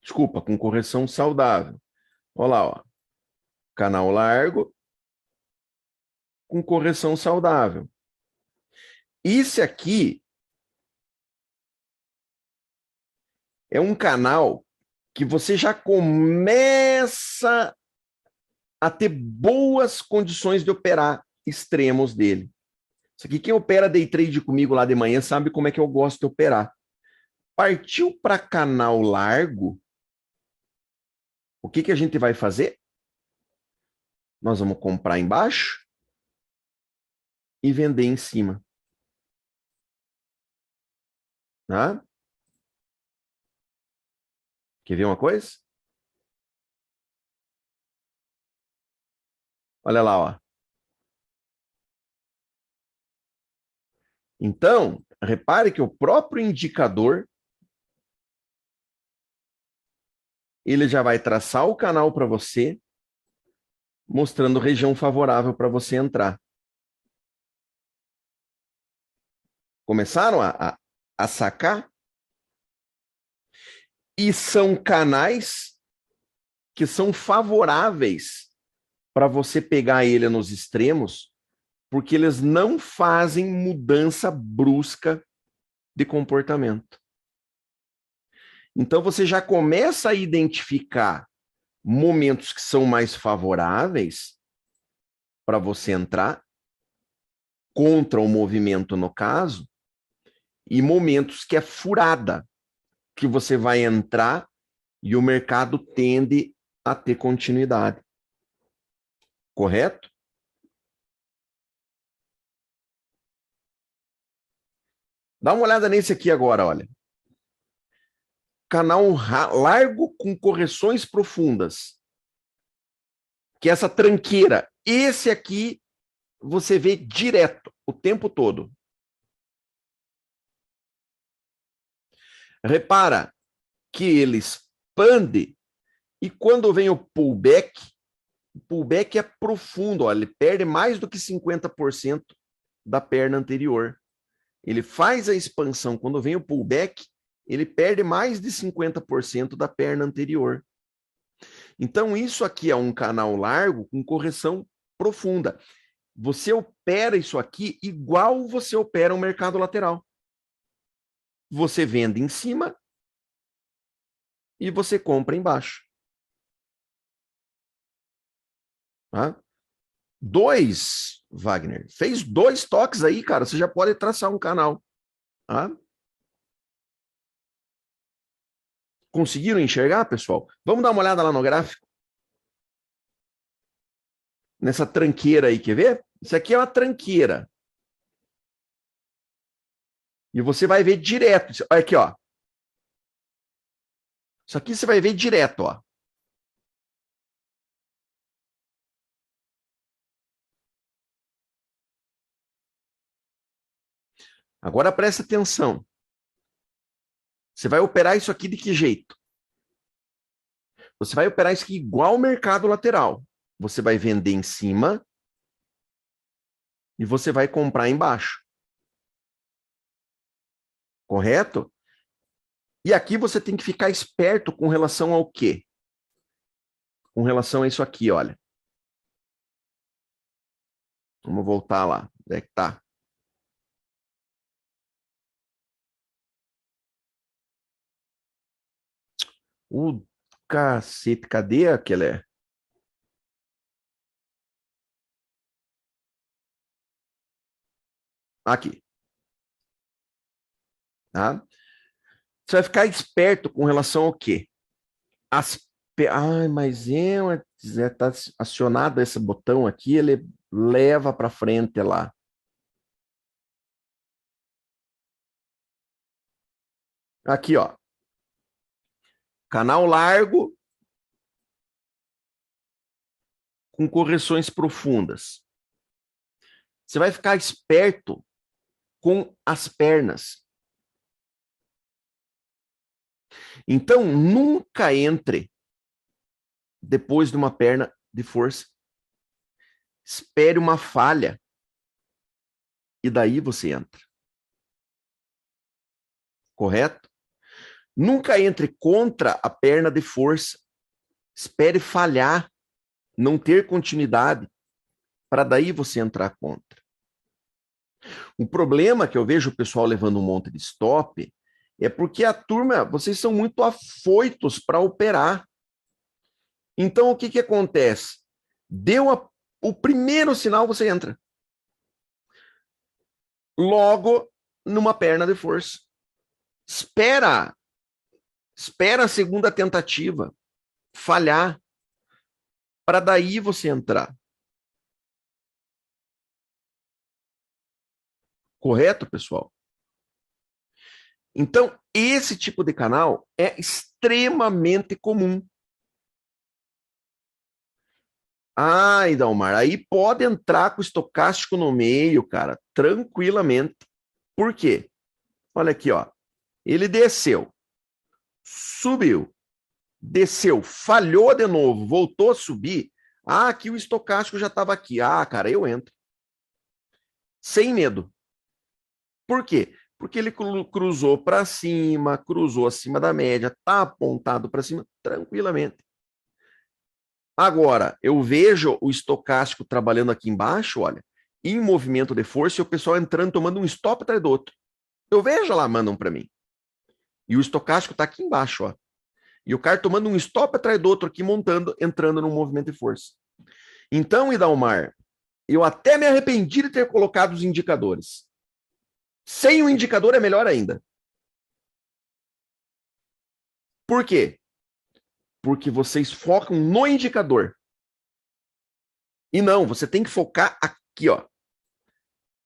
Speaker 1: Desculpa, com correção saudável. Olha lá, ó. Canal largo com correção saudável. Esse aqui é um canal que você já começa a ter boas condições de operar extremos dele. Isso aqui, quem opera day trade comigo lá de manhã sabe como é que eu gosto de operar. Partiu para canal largo, o que que a gente vai fazer? Nós vamos comprar embaixo e vender em cima. Tá? Quer ver uma coisa? Olha lá, ó. Então, repare que o próprio indicador ele já vai traçar o canal para você, mostrando região favorável para você entrar. Começaram a sacar? E são canais que são favoráveis para você pegar ele nos extremos, porque eles não fazem mudança brusca de comportamento. Então você já começa a identificar momentos que são mais favoráveis para você entrar, contra o movimento no caso, e momentos que é furada, que você vai entrar e o mercado tende a ter continuidade. Correto? Dá uma olhada nesse aqui agora, olha. Canal largo com correções profundas. Que é essa tranqueira. Esse aqui você vê direto, o tempo todo. Repara que ele expande e quando vem o pullback é profundo, ó, ele perde mais do que 50% da perna anterior. Ele faz a expansão, quando vem o pullback, ele perde mais de 50% da perna anterior. Então, isso aqui é um canal largo com correção profunda. Você opera isso aqui igual você opera um mercado lateral. Você vende em cima e você compra embaixo. Tá? Wagner, fez 2 toques aí, cara, você já pode traçar um canal. Tá? Conseguiram enxergar, pessoal? Vamos dar uma olhada lá no gráfico? Nessa tranqueira aí, quer ver? Isso aqui é uma tranqueira. E você vai ver direto. Olha aqui, ó. Isso aqui você vai ver direto, ó. Agora presta atenção. Você vai operar isso aqui de que jeito? Você vai operar isso aqui igual ao mercado lateral. Você vai vender em cima e você vai comprar embaixo. Correto? E aqui você tem que ficar esperto com relação ao quê? Com relação a isso aqui, olha. Vamos voltar lá. Onde é que tá? Cacete, cadê aquele? Aqui. Tá? Você vai ficar esperto com relação ao quê? Ai, mas tá acionado esse botão aqui, ele leva para frente lá. Aqui, ó. Canal largo com correções profundas. Você vai ficar esperto com as pernas. Então, nunca entre depois de uma perna de força. Espere uma falha e daí você entra. Correto? Nunca entre contra a perna de força. Espere falhar, não ter continuidade, para daí você entrar contra. O problema que eu vejo o pessoal levando um monte de stop é porque a turma, vocês são muito afoitos para operar. Então, o que que acontece? O primeiro sinal, você entra. Logo, numa perna de força. Espera a segunda tentativa falhar, para daí você entrar. Correto, pessoal? Então, esse tipo de canal é extremamente comum. Ah, Idalmar, aí pode entrar com o estocástico no meio, cara, tranquilamente. Por quê? Olha aqui, ó. Ele desceu, subiu, desceu, falhou de novo, voltou a subir. Ah, aqui o estocástico já estava aqui. Ah, cara, eu entro. Sem medo. Por quê? Porque ele cruzou para cima, cruzou acima da média, tá apontado para cima tranquilamente. Agora, eu vejo o estocástico trabalhando aqui embaixo, olha, em movimento de força, e o pessoal entrando, tomando um stop atrás do outro. Eu vejo lá, mandam para mim. E o estocástico está aqui embaixo, ó. E o cara tomando um stop atrás do outro aqui, montando, entrando no movimento de força. Então, Idalmar, eu até me arrependi de ter colocado os indicadores. Sem o indicador é melhor ainda. Por quê? Porque vocês focam no indicador. E não, você tem que focar aqui, ó.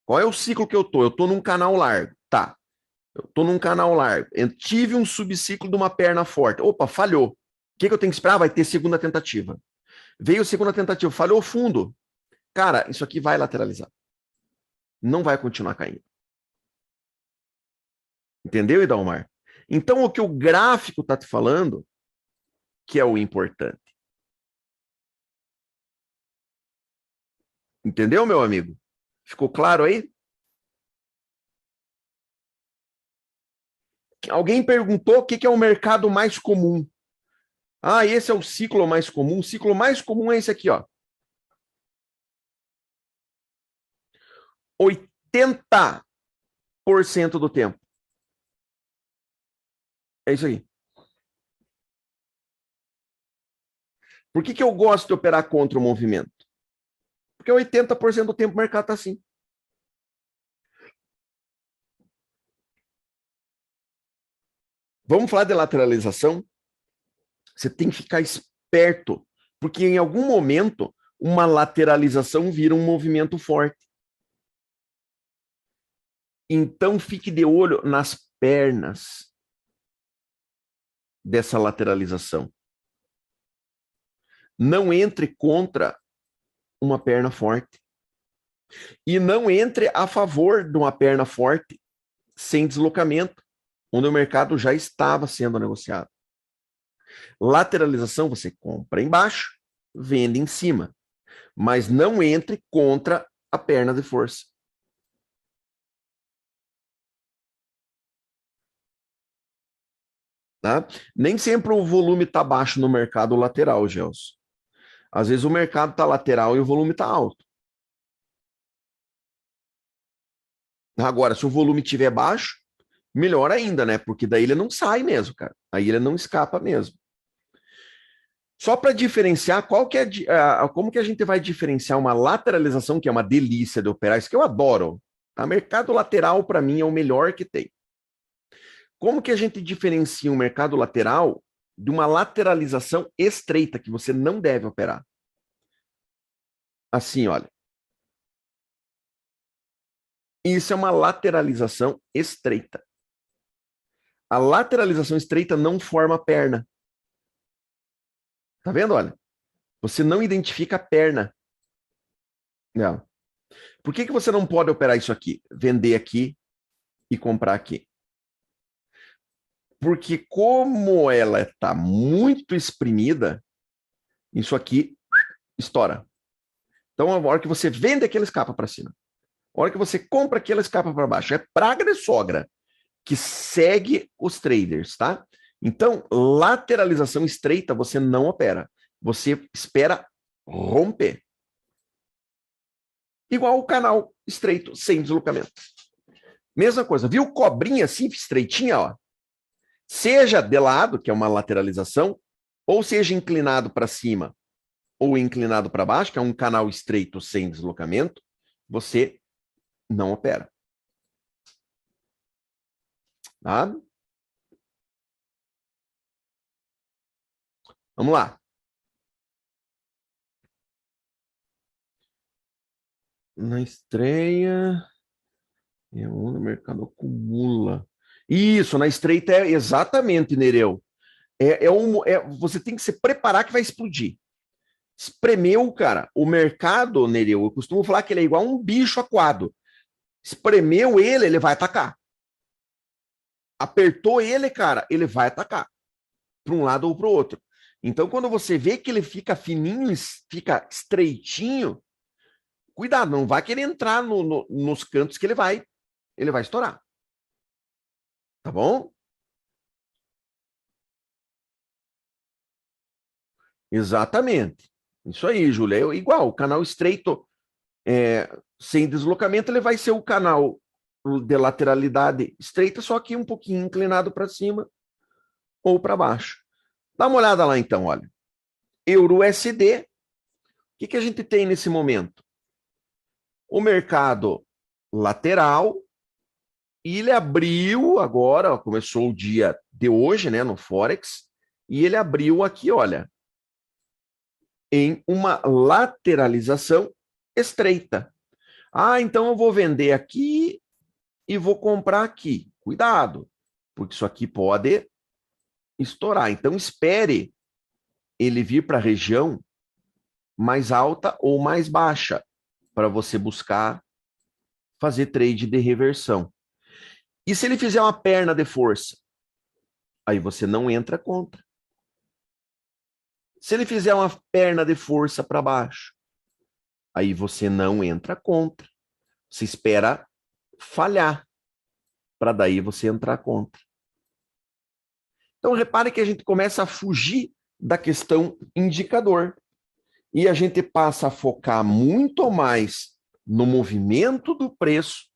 Speaker 1: Qual é o ciclo que eu tô? Eu tô num canal largo. Tá. Eu tô num canal largo. Eu tive um subciclo de uma perna forte. Opa, falhou. O que eu tenho que esperar? Vai ter segunda tentativa. Veio segunda tentativa, falhou fundo. Cara, isso aqui vai lateralizar. Não vai continuar caindo. Entendeu, Idalmar? Então, o que o gráfico está te falando, que é o importante. Entendeu, meu amigo? Ficou claro aí? Alguém perguntou o que é o mercado mais comum. Ah, esse é o ciclo mais comum. O ciclo mais comum é esse aqui, ó. 80% do tempo. É isso aí. Por que eu gosto de operar contra o movimento? Porque 80% do tempo o mercado está assim. Vamos falar de lateralização? Você tem que ficar esperto, porque em algum momento uma lateralização vira um movimento forte. Então fique de olho nas pernas dessa lateralização. Não entre contra uma perna forte. E não entre a favor de uma perna forte sem deslocamento, onde o mercado já estava sendo negociado. Lateralização, você compra embaixo, vende em cima. Mas não entre contra a perna de força. Tá? Nem sempre o volume está baixo no mercado lateral, Gelson. Às vezes o mercado está lateral e o volume está alto. Agora, se o volume estiver baixo, melhor ainda, né? Porque daí ele não sai mesmo, cara. Aí ele não escapa mesmo. Só para diferenciar, qual que é como que a gente vai diferenciar uma lateralização, que é uma delícia de operar, isso que eu adoro. Tá? Mercado lateral, para mim, é o melhor que tem. Como que a gente diferencia um mercado lateral de uma lateralização estreita, que você não deve operar? Assim, olha. Isso é uma lateralização estreita. A lateralização estreita não forma perna. Tá vendo? Olha. Você não identifica a perna. Não. Por que você não pode operar isso aqui? Vender aqui e comprar aqui. Porque como ela está muito exprimida, isso aqui estoura. Então, a hora que você vende aqui, ela escapa para cima. A hora que você compra aqui, ela escapa para baixo. É praga de sogra que segue os traders, tá? Então, lateralização estreita você não opera. Você espera romper. Igual o canal estreito, sem deslocamento. Mesma coisa, viu cobrinha assim, estreitinha, ó? Seja de lado, que é uma lateralização, ou seja inclinado para cima ou inclinado para baixo, que é um canal estreito sem deslocamento, você não opera. Tá? Vamos lá. Na estreia, é onde o mercado acumula. Isso, na estreita é exatamente, Nereu. Você tem que se preparar que vai explodir. Espremeu, cara. O mercado, Nereu, eu costumo falar que ele é igual um bicho aquado. Espremeu ele, ele vai atacar. Apertou ele, cara, ele vai atacar. para um lado ou para o outro. Então, quando você vê que ele fica fininho, fica estreitinho, cuidado, não vai querer entrar nos cantos que ele vai estourar. Tá bom? Exatamente. Isso aí, Júlia. É igual, o canal estreito, sem deslocamento, ele vai ser o canal de lateralidade estreita, só que um pouquinho inclinado para cima ou para baixo. Dá uma olhada lá então, olha. Euro USD, o que a gente tem nesse momento? O mercado lateral, e ele abriu agora, começou o dia de hoje, né, no Forex, e ele abriu aqui, olha, em uma lateralização estreita. Ah, então eu vou vender aqui e vou comprar aqui. Cuidado, porque isso aqui pode estourar. Então espere ele vir para a região mais alta ou mais baixa para você buscar fazer trade de reversão. E se ele fizer uma perna de força? Aí você não entra contra. Se ele fizer uma perna de força para baixo, aí você não entra contra. Você espera falhar para daí você entrar contra. Então repare que a gente começa a fugir da questão indicador e a gente passa a focar muito mais no movimento do preço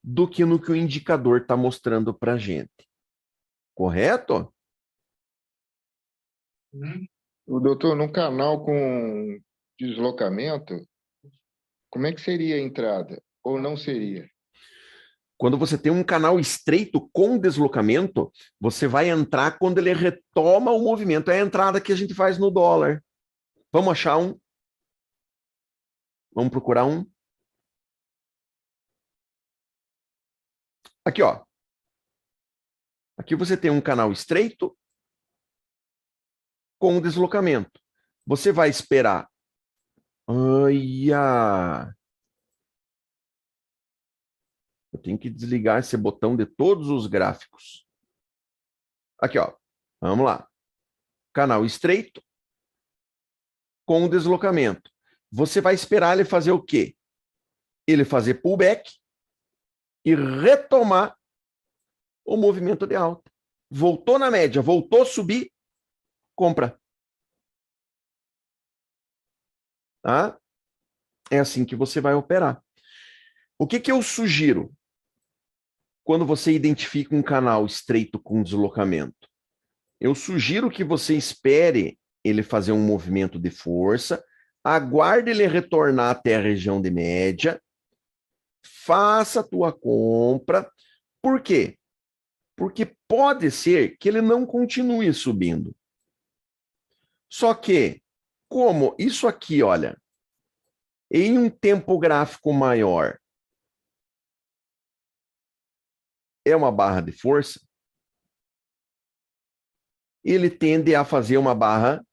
Speaker 1: do que no que o indicador está mostrando para a gente. Correto?
Speaker 2: O doutor, num canal com deslocamento, como é que seria a entrada? Ou não seria?
Speaker 1: Quando você tem um canal estreito com deslocamento, você vai entrar quando ele retoma o movimento. É a entrada que a gente faz no dólar. Vamos achar um? Vamos procurar um? Aqui, ó. Aqui você tem um canal estreito com deslocamento. Você vai esperar. Olha! Eu tenho que desligar esse botão de todos os gráficos. Aqui, ó. Vamos lá. Canal estreito com deslocamento. Você vai esperar ele fazer o quê? Ele fazer pullback e retomar o movimento de alta. Voltou na média, voltou a subir, compra. Tá? É assim que você vai operar. O que eu sugiro quando você identifica um canal estreito com deslocamento? Eu sugiro que você espere ele fazer um movimento de força, aguarde ele retornar até a região de média, faça a tua compra. Por quê? Porque pode ser que ele não continue subindo. Só que, como isso aqui, olha, em um tempo gráfico maior, é uma barra de força, ele tende a fazer uma barra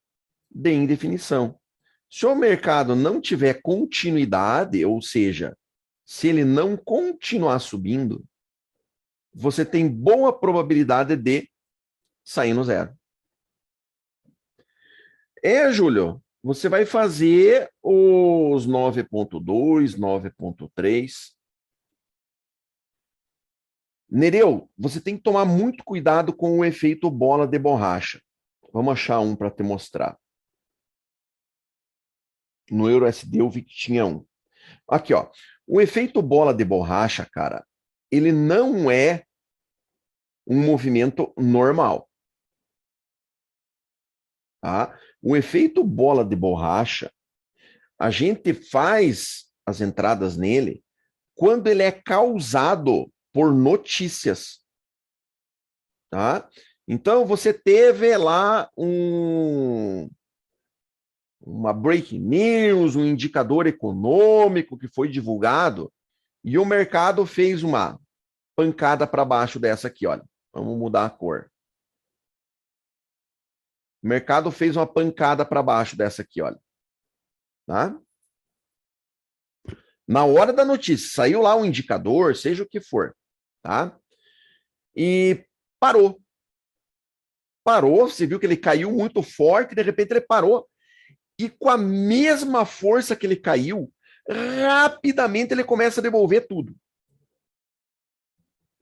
Speaker 1: de indefinição. Se o mercado não tiver continuidade, ou seja, se ele não continuar subindo, você tem boa probabilidade de sair no zero. Júlio, você vai fazer os 9.2, 9.3. Nereu, você tem que tomar muito cuidado com o efeito bola de borracha. Vamos achar um para te mostrar. No EURUSD eu vi que tinha um. Aqui, ó. O efeito bola de borracha, cara, ele não é um movimento normal. Tá? O efeito bola de borracha, a gente faz as entradas nele quando ele é causado por notícias. Tá? Então, você teve lá uma breaking news, um indicador econômico que foi divulgado, e o mercado fez uma pancada para baixo dessa aqui, olha. Vamos mudar a cor. O mercado fez uma pancada para baixo dessa aqui, olha. Tá? Na hora da notícia, saiu lá um indicador, seja o que for, tá? E parou. parou, você viu que ele caiu muito forte, de repente ele parou. E com a mesma força que ele caiu, rapidamente ele começa a devolver tudo.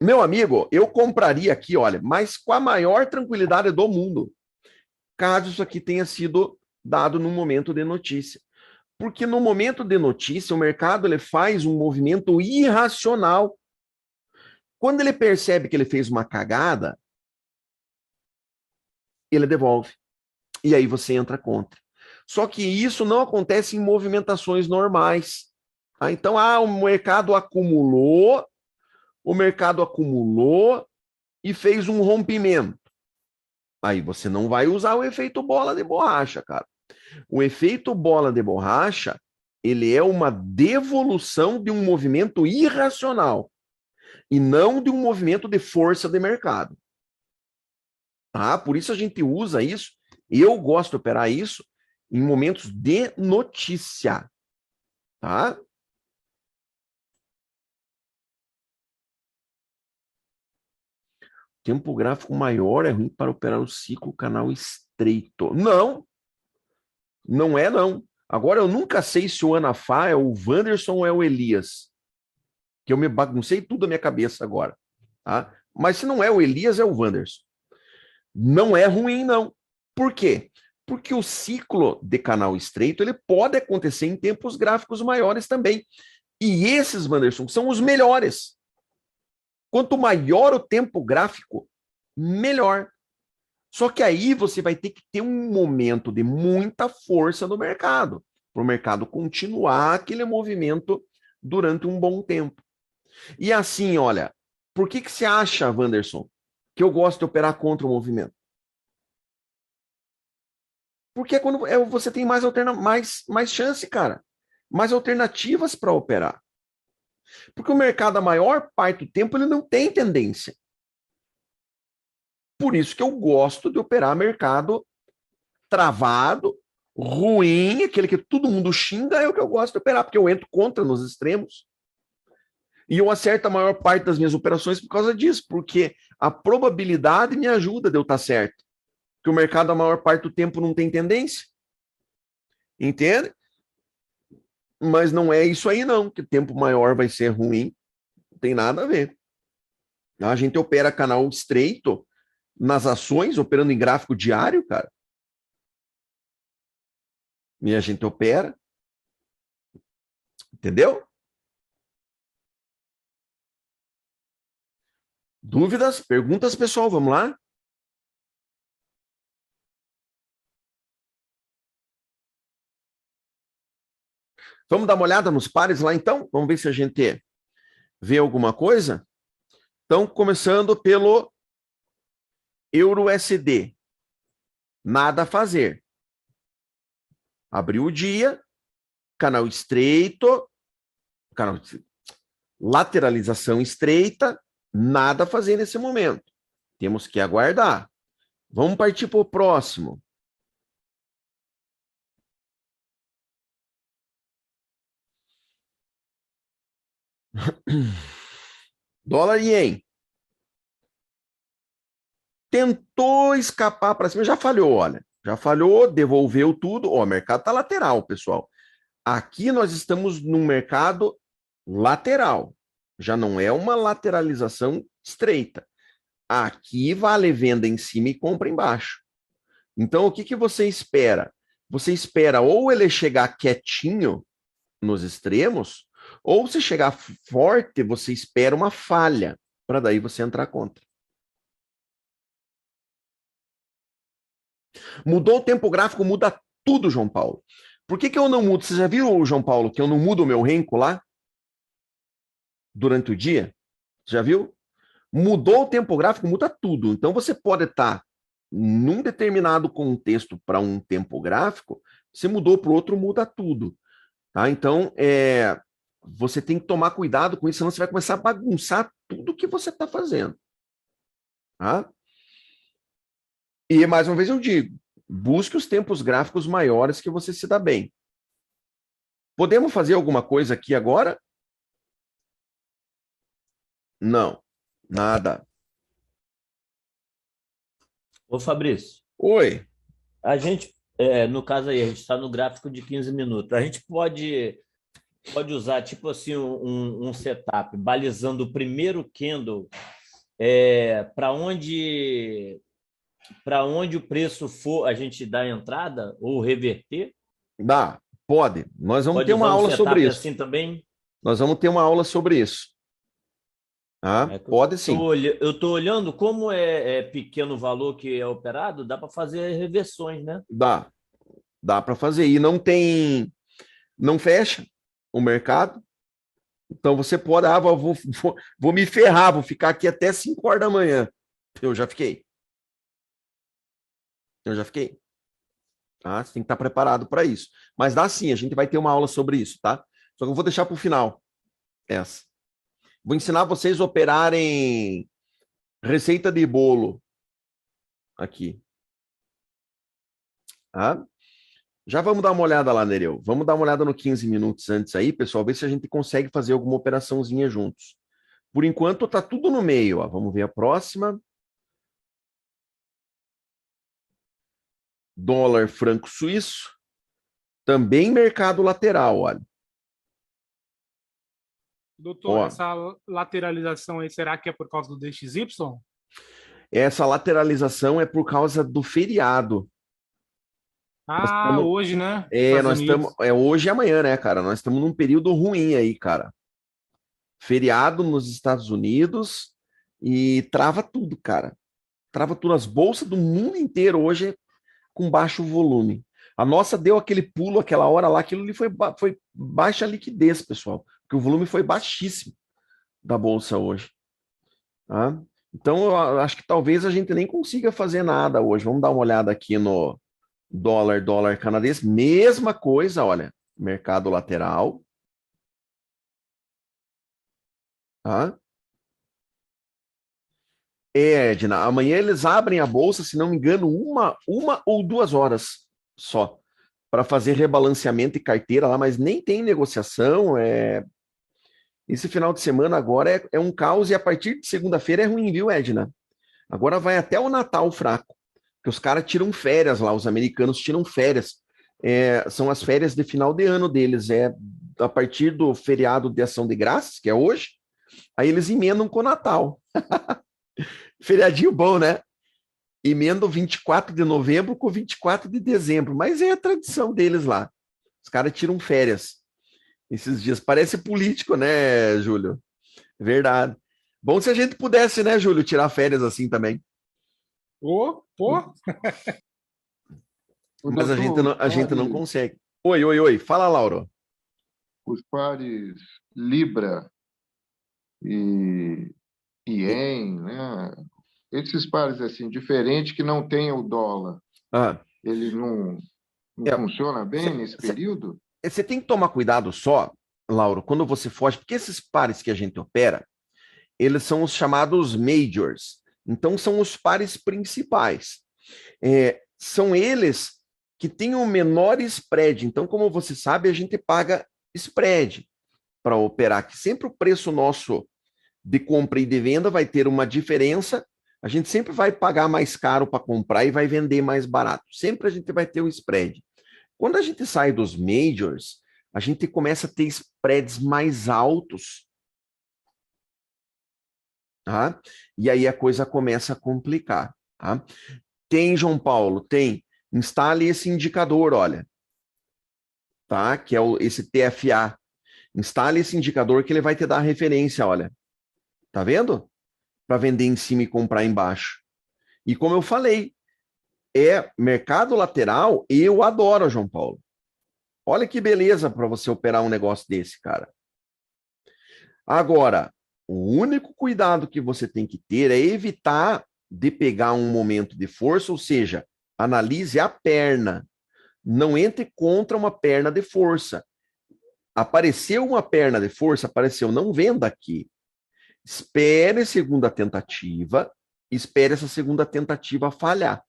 Speaker 1: Meu amigo, eu compraria aqui, olha, mas com a maior tranquilidade do mundo, caso isso aqui tenha sido dado no momento de notícia. Porque no momento de notícia, o mercado ele faz um movimento irracional. Quando ele percebe que ele fez uma cagada, ele devolve. E aí você entra contra. Só que isso não acontece em movimentações normais. Tá? Então, o mercado acumulou e fez um rompimento. Aí você não vai usar o efeito bola de borracha, cara. O efeito bola de borracha, ele é uma devolução de um movimento irracional e não de um movimento de força de mercado. Tá? Por isso a gente usa isso. Eu gosto de operar isso em momentos de notícia. Tá? Tempo gráfico maior é ruim para operar o ciclo canal estreito. Não, não é não. Agora eu nunca sei se o Anafá é o Wanderson ou é o Elias. Que eu me baguncei tudo na minha cabeça agora. Tá? Mas se não é o Elias, é o Wanderson. Não é ruim, não. Por quê? Porque o ciclo de canal estreito ele pode acontecer em tempos gráficos maiores também. E esses, Wanderson, são os melhores. Quanto maior o tempo gráfico, melhor. Só que aí você vai ter que ter um momento de muita força no mercado, para o mercado continuar aquele movimento durante um bom tempo. E assim, olha, por que você acha, Wanderson, que eu gosto de operar contra o movimento? Porque é quando você tem mais chance, cara. Mais alternativas para operar. Porque o mercado, a maior parte do tempo, ele não tem tendência. Por isso que eu gosto de operar mercado travado, ruim, aquele que todo mundo xinga, é o que eu gosto de operar, porque eu entro contra nos extremos. E eu acerto a maior parte das minhas operações por causa disso, porque a probabilidade me ajuda de eu estar certo. Porque o mercado, a maior parte do tempo, não tem tendência. Entende? Mas não é isso aí, não, que tempo maior vai ser ruim. Não tem nada a ver. A gente opera canal estreito nas ações, operando em gráfico diário, cara. E a gente opera. Entendeu? Dúvidas? Perguntas, pessoal? Vamos lá? Vamos dar uma olhada nos pares lá, então? Vamos ver se a gente vê alguma coisa? Então, começando pelo Euro-USD. Nada a fazer. Abriu o dia, canal estreito, canal, lateralização estreita, nada a fazer nesse momento. Temos que aguardar. Vamos partir para o próximo. Dólar e ien. Tentou escapar para cima, já falhou, olha. Já falhou, devolveu tudo. Ó, o mercado está lateral, pessoal. Aqui nós estamos num mercado lateral. Já não é uma lateralização estreita. Aqui vale venda em cima e compra embaixo. Então, o que, que você espera? Você espera ou ele chegar quietinho nos extremos, ou se chegar forte, você espera uma falha, para daí você entrar contra. Mudou o tempo gráfico, muda tudo, João Paulo. Por que, que eu não mudo? Você já viu, João Paulo, que eu não mudo o meu renco lá durante o dia? Já viu? Mudou o tempo gráfico, muda tudo. Então você pode estar num determinado contexto para um tempo gráfico, você mudou para o outro, muda tudo. Tá? Então, você tem que tomar cuidado com isso, senão você vai começar a bagunçar tudo que você está fazendo. Tá? E mais uma vez eu digo, busque os tempos gráficos maiores que você se dá bem. Podemos fazer alguma coisa aqui agora? Não, nada.
Speaker 3: Ô Fabrício,
Speaker 1: Oi.
Speaker 3: a gente, no caso aí, a gente está no gráfico de 15 minutos. A gente pode usar, tipo assim, um setup, balizando o primeiro candle para onde o preço for, a gente dá a entrada ou reverter.
Speaker 1: Dá, pode. Nós vamos ter
Speaker 3: Pode
Speaker 1: uma
Speaker 3: usar um
Speaker 1: aula sobre
Speaker 3: setup
Speaker 1: isso.
Speaker 3: assim também.
Speaker 1: Nós vamos ter uma aula sobre isso. Tá?
Speaker 3: É que
Speaker 1: Pode sim.
Speaker 3: eu estou olhando como é pequeno o valor que é operado, dá para fazer reversões, né?
Speaker 1: Dá. Dá para fazer. E não tem. Não fecha o mercado. Então você pode. Ah, vou me ferrar, vou ficar aqui até 5 horas da manhã. Eu já fiquei. Eu já fiquei. Tá? Você tem que estar preparado para isso. Mas dá sim, a gente vai ter uma aula sobre isso, tá? Só que eu vou deixar para o final essa. Vou ensinar vocês a operarem receita de bolo aqui. Tá? Já vamos dar uma olhada lá, Nereu. Vamos dar uma olhada no 15 minutos antes aí, pessoal, ver se a gente consegue fazer alguma operaçãozinha juntos. Por enquanto, tá tudo no meio. Ó. Vamos ver a próxima. Dólar franco suíço. Também mercado lateral, olha.
Speaker 4: Doutor,
Speaker 1: Ó,
Speaker 4: essa lateralização aí, será que é por causa do DXY?
Speaker 1: essa lateralização é por causa do feriado. Nós
Speaker 4: Ah,
Speaker 1: estamos,
Speaker 4: hoje, né? Estados
Speaker 1: nós estamos,
Speaker 4: Unidos.
Speaker 1: hoje e amanhã, né, cara? Nós estamos num período ruim aí, cara. Feriado nos Estados Unidos e trava tudo, cara. Trava tudo. As bolsas do mundo inteiro hoje com baixo volume. A nossa deu aquele pulo aquela hora lá, aquilo ali foi baixa liquidez, pessoal, porque o volume foi baixíssimo da bolsa hoje. Tá? Então, eu acho que talvez a gente nem consiga fazer nada hoje. Vamos dar uma olhada aqui no dólar canadense. Mesma coisa, olha, mercado lateral. Tá? Edna, amanhã eles abrem a bolsa, se não me engano, uma ou 2 horas só para fazer rebalanceamento e carteira lá, mas nem tem negociação. Esse final de semana agora é um caos e a partir de segunda-feira é ruim, viu, Edna? Agora vai até o Natal fraco, que os caras tiram férias lá, os americanos tiram férias. São as férias de final de ano deles, a partir do feriado de Ação de Graças, que é hoje, aí eles emendam com o Natal. Feriadinho bom, né? Emenda o 24 de novembro com o 24 de dezembro, mas é a tradição deles lá. Os caras tiram férias esses dias. Parece político, né, Júlio? Verdade. Bom se a gente pudesse, né, Júlio, tirar férias assim também.
Speaker 4: Ô, pô,
Speaker 2: O
Speaker 1: Mas a gente
Speaker 2: doutor,
Speaker 1: não, a gente não consegue. Oi, oi, oi. Fala, Lauro.
Speaker 2: os pares Libra e Ien, né? Esses pares assim, diferentes que não tem o dólar,
Speaker 1: Ah,
Speaker 2: ele não funciona bem nesse período?
Speaker 1: você tem que tomar cuidado só, Lauro, quando você foge, porque esses pares que a gente opera, eles são os chamados majors. Então, são os pares principais. São eles que têm o menor spread. Então, como você sabe, a gente paga spread para operar, que sempre o preço nosso de compra e de venda vai ter uma diferença. A gente sempre vai pagar mais caro para comprar e vai vender mais barato. Sempre a gente vai ter o spread. Quando a gente sai dos majors, a gente começa a ter spreads mais altos. Tá? E aí a coisa começa a complicar. Tá? Tem, João Paulo, tem. Instale esse indicador, olha, tá? Que é esse TFA. Instale esse indicador que ele vai te dar a referência, olha. Tá vendo? Para vender em cima e comprar embaixo. E como eu falei, mercado lateral, eu adoro, João Paulo. Olha que beleza para você operar um negócio desse, cara. Agora, o único cuidado que você tem que ter é evitar de pegar um momento de força, ou seja, analise a perna. Não entre contra uma perna de força. Apareceu uma perna de força, apareceu, não venda aqui. Espere a segunda tentativa, espere essa segunda tentativa falhar,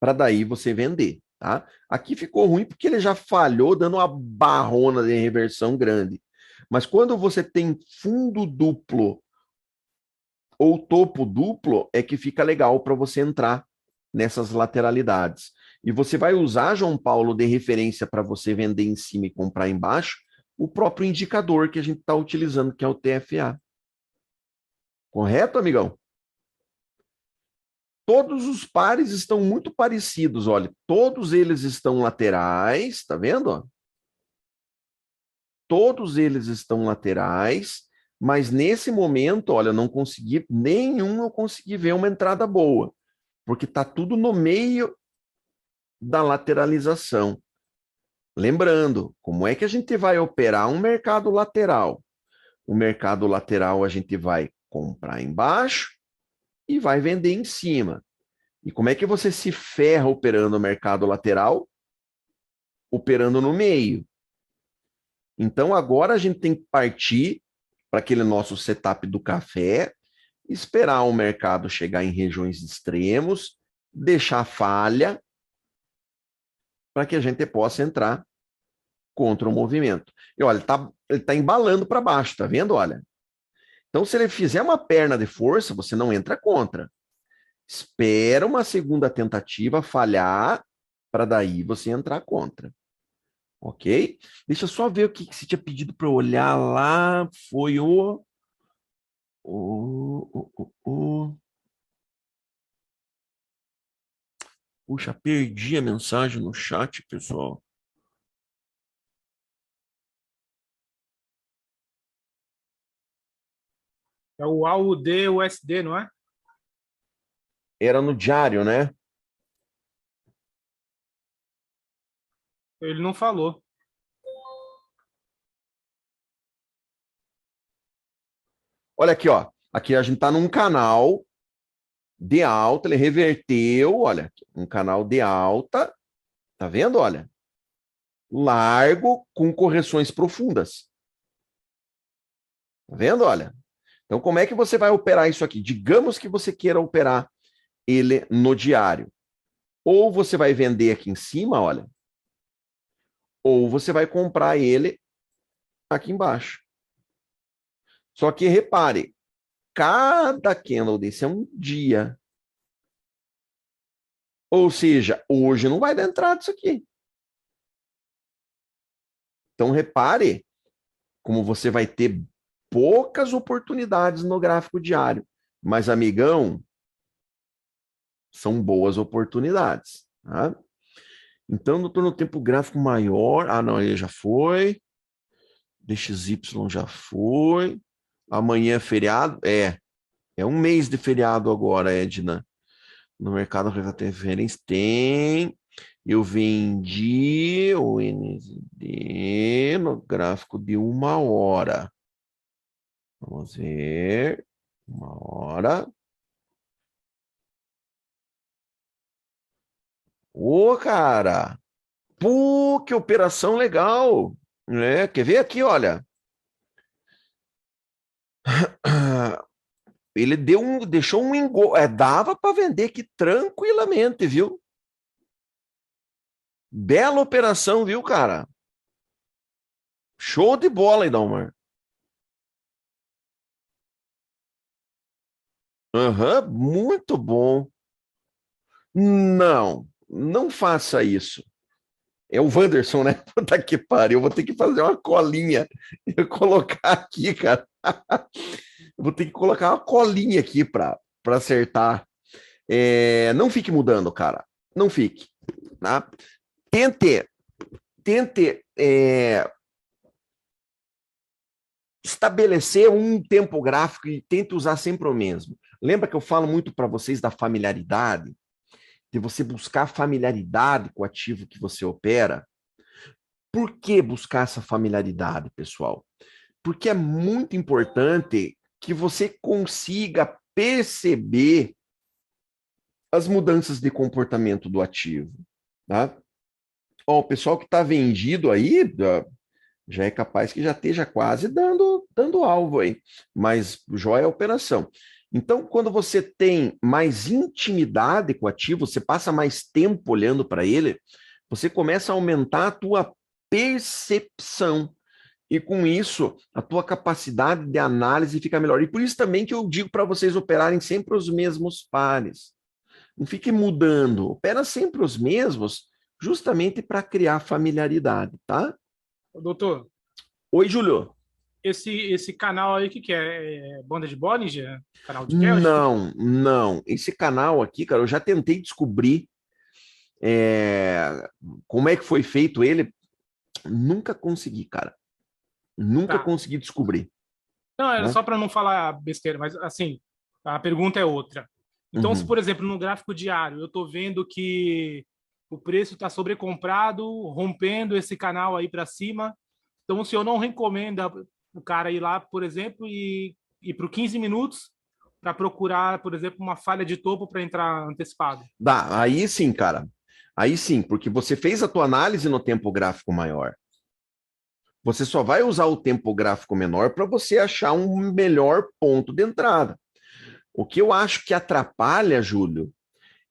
Speaker 1: para daí você vender, tá? Aqui ficou ruim porque ele já falhou dando uma barrona de reversão grande. Mas quando você tem fundo duplo ou topo duplo, é que fica legal para você entrar nessas lateralidades. E você vai usar, João Paulo, de referência para você vender em cima e comprar embaixo, o próprio indicador que a gente está utilizando, que é o TFA. Correto, amigão? Todos os pares estão muito parecidos, olha. Todos eles estão laterais, tá vendo? Ó? Todos eles estão laterais, mas nesse momento, olha, eu consegui ver uma entrada boa, porque está tudo no meio da lateralização. Lembrando, como é que a gente vai operar um mercado lateral? O mercado lateral a gente vai comprar embaixo e vai vender em cima. E como é que você se ferra operando o mercado lateral? Operando no meio. Então agora a gente tem que partir para aquele nosso setup do café, esperar o mercado chegar em regiões extremos, deixar falha, para que a gente possa entrar contra o movimento. E olha, ele tá embalando para baixo, tá vendo? Olha. Então, se ele fizer uma perna de força, você não entra contra. Espera uma segunda tentativa falhar, para daí você entrar contra. Ok? Deixa eu só ver o que você tinha pedido para eu olhar lá. Foi Puxa, perdi a mensagem no chat, pessoal.
Speaker 4: É o AUD, USD, não é?
Speaker 1: Era no diário, né?
Speaker 4: Ele não falou.
Speaker 1: Olha aqui, ó. Aqui a gente tá num canal de alta, ele reverteu, olha, um canal de alta, tá vendo? Olha, largo com correções profundas. Tá vendo? Olha. Então, como é que você vai operar isso aqui? Digamos que você queira operar ele no diário. Ou você vai vender aqui em cima, olha, ou você vai comprar ele aqui embaixo. Só que repare, cada candle desse é um dia. Ou seja, hoje não vai dar entrada isso aqui. Então, repare como você vai ter poucas oportunidades no gráfico diário. Mas, amigão, são boas oportunidades. Tá? Então, eu estou no tempo gráfico maior. Ah, não, ele já foi. DXY já foi. Amanhã é feriado? É um mês de feriado agora, Edna. No mercado referência tem. Eu vendi o NZD no gráfico de 1 hora. Vamos ver. 1 hora. Ô, cara! Pô, que operação legal! Quer ver aqui, olha? Ele deixou um engol. Dava para vender aqui tranquilamente, viu? Bela operação, viu, cara? Show de bola, Idalmar. Muito bom. Não faça isso. É o Wanderson, né? Puta que pariu, eu vou ter que fazer uma colinha e colocar aqui, cara. Eu vou ter que colocar uma colinha aqui para acertar. Não fique mudando, cara. Não fique. Tá? Tente estabelecer um tempo gráfico e tente usar sempre o mesmo. Lembra que eu falo muito para vocês da familiaridade? De você buscar familiaridade com o ativo que você opera. Por que buscar essa familiaridade, pessoal? Porque é muito importante que você consiga perceber as mudanças de comportamento do ativo. Tá? O pessoal que está vendido aí, já é capaz que já esteja quase dando alvo aí. Mas jóia é a operação. Então, quando você tem mais intimidade com o ativo, você passa mais tempo olhando para ele, você começa a aumentar a tua percepção. E com isso, a tua capacidade de análise fica melhor. E por isso também que eu digo para vocês operarem sempre os mesmos pares. Não fique mudando. Opera sempre os mesmos, justamente para criar familiaridade, tá?
Speaker 4: Doutor,
Speaker 1: Oi, Júlio.
Speaker 4: esse canal aí, que é? É Banda de Bollinger? Canal de Kelch?
Speaker 1: Não, não. Esse canal aqui, cara, eu já tentei descobrir como é que foi feito ele. Nunca consegui, cara. Nunca
Speaker 4: Tá.
Speaker 1: consegui descobrir.
Speaker 4: Não, era
Speaker 1: Né?
Speaker 4: só para não falar besteira, mas assim, a pergunta é outra. Então, se,
Speaker 1: Uhum.
Speaker 4: por exemplo, no gráfico diário, eu estou vendo que o preço está sobrecomprado, rompendo esse canal aí para cima, então o senhor não recomenda o cara ir lá, por exemplo, e ir para 15 minutos para procurar, por exemplo, uma falha de topo para entrar antecipado?
Speaker 1: Dá, aí sim, cara. Aí sim, porque você fez a tua análise no tempo gráfico maior. Você só vai usar o tempo gráfico menor para você achar um melhor ponto de entrada. O que eu acho que atrapalha, Júlio,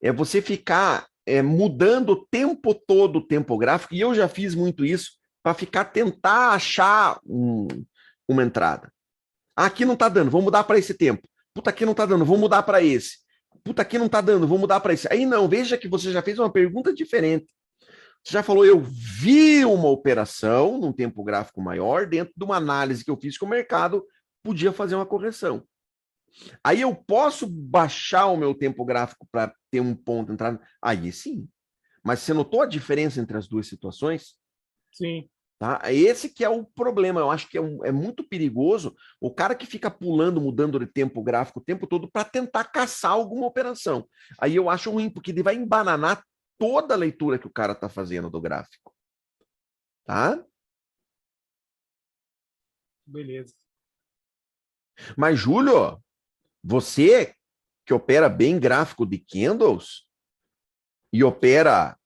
Speaker 1: é você ficar mudando o tempo todo o tempo gráfico, e eu já fiz muito isso, para tentar achar uma entrada. Ah, aqui não está dando, vou mudar para esse tempo. Puta, aqui não está dando, vou mudar para esse. Puta, aqui não está dando, vou mudar para esse. Aí não, veja que você já fez uma pergunta diferente. Você já falou, eu vi uma operação num tempo gráfico maior dentro de uma análise que eu fiz que o mercado podia fazer uma correção. Aí eu posso baixar o meu tempo gráfico para ter um ponto de entrada? Aí sim. Mas você notou a diferença entre as duas situações?
Speaker 4: Sim.
Speaker 1: Tá? Esse que é o problema. Eu acho que é muito perigoso o cara que fica pulando, mudando de tempo gráfico o tempo todo para tentar caçar alguma operação. Aí eu acho ruim, porque ele vai embananar toda a leitura que o cara está fazendo do gráfico. Tá?
Speaker 4: Beleza.
Speaker 1: Mas, Júlio, você que opera bem gráfico de candles e opera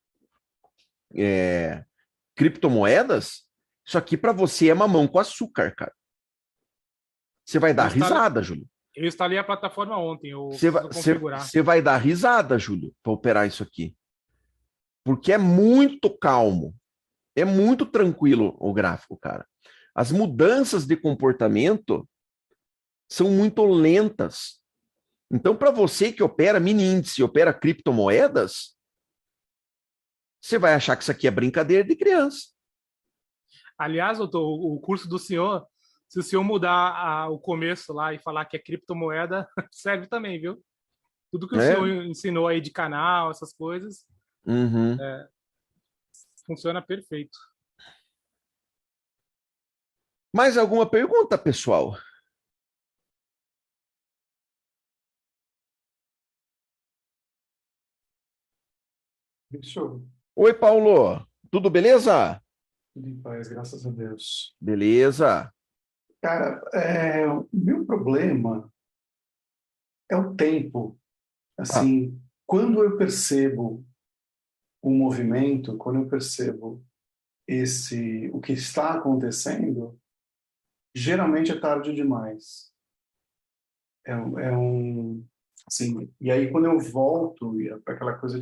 Speaker 1: criptomoedas, isso aqui para você é mamão com açúcar, cara. Você vai dar risada, Júlio.
Speaker 4: Eu instalei a plataforma ontem, eu preciso configurar.
Speaker 1: Você vai dar risada, Júlio, para operar isso aqui. Porque é muito calmo. É muito tranquilo o gráfico, cara. As mudanças de comportamento são muito lentas. Então, para você que opera mini índice, opera criptomoedas, você vai achar que isso aqui é brincadeira de criança.
Speaker 4: Aliás, doutor, o curso do senhor, se o senhor mudar o começo lá e falar que é criptomoeda, serve também, viu? Tudo que o senhor ensinou aí de canal, essas coisas, funciona perfeito.
Speaker 1: Mais alguma pergunta, pessoal?
Speaker 5: Fechou.
Speaker 1: Oi, Paulo. Tudo beleza?
Speaker 5: Tudo em paz, graças a Deus.
Speaker 1: Beleza.
Speaker 5: Cara, o meu problema é o tempo.
Speaker 1: Ah,
Speaker 5: Assim, quando eu percebo o movimento, quando eu percebo o que está acontecendo, geralmente é tarde demais. Assim, e aí quando eu volto para aquela coisa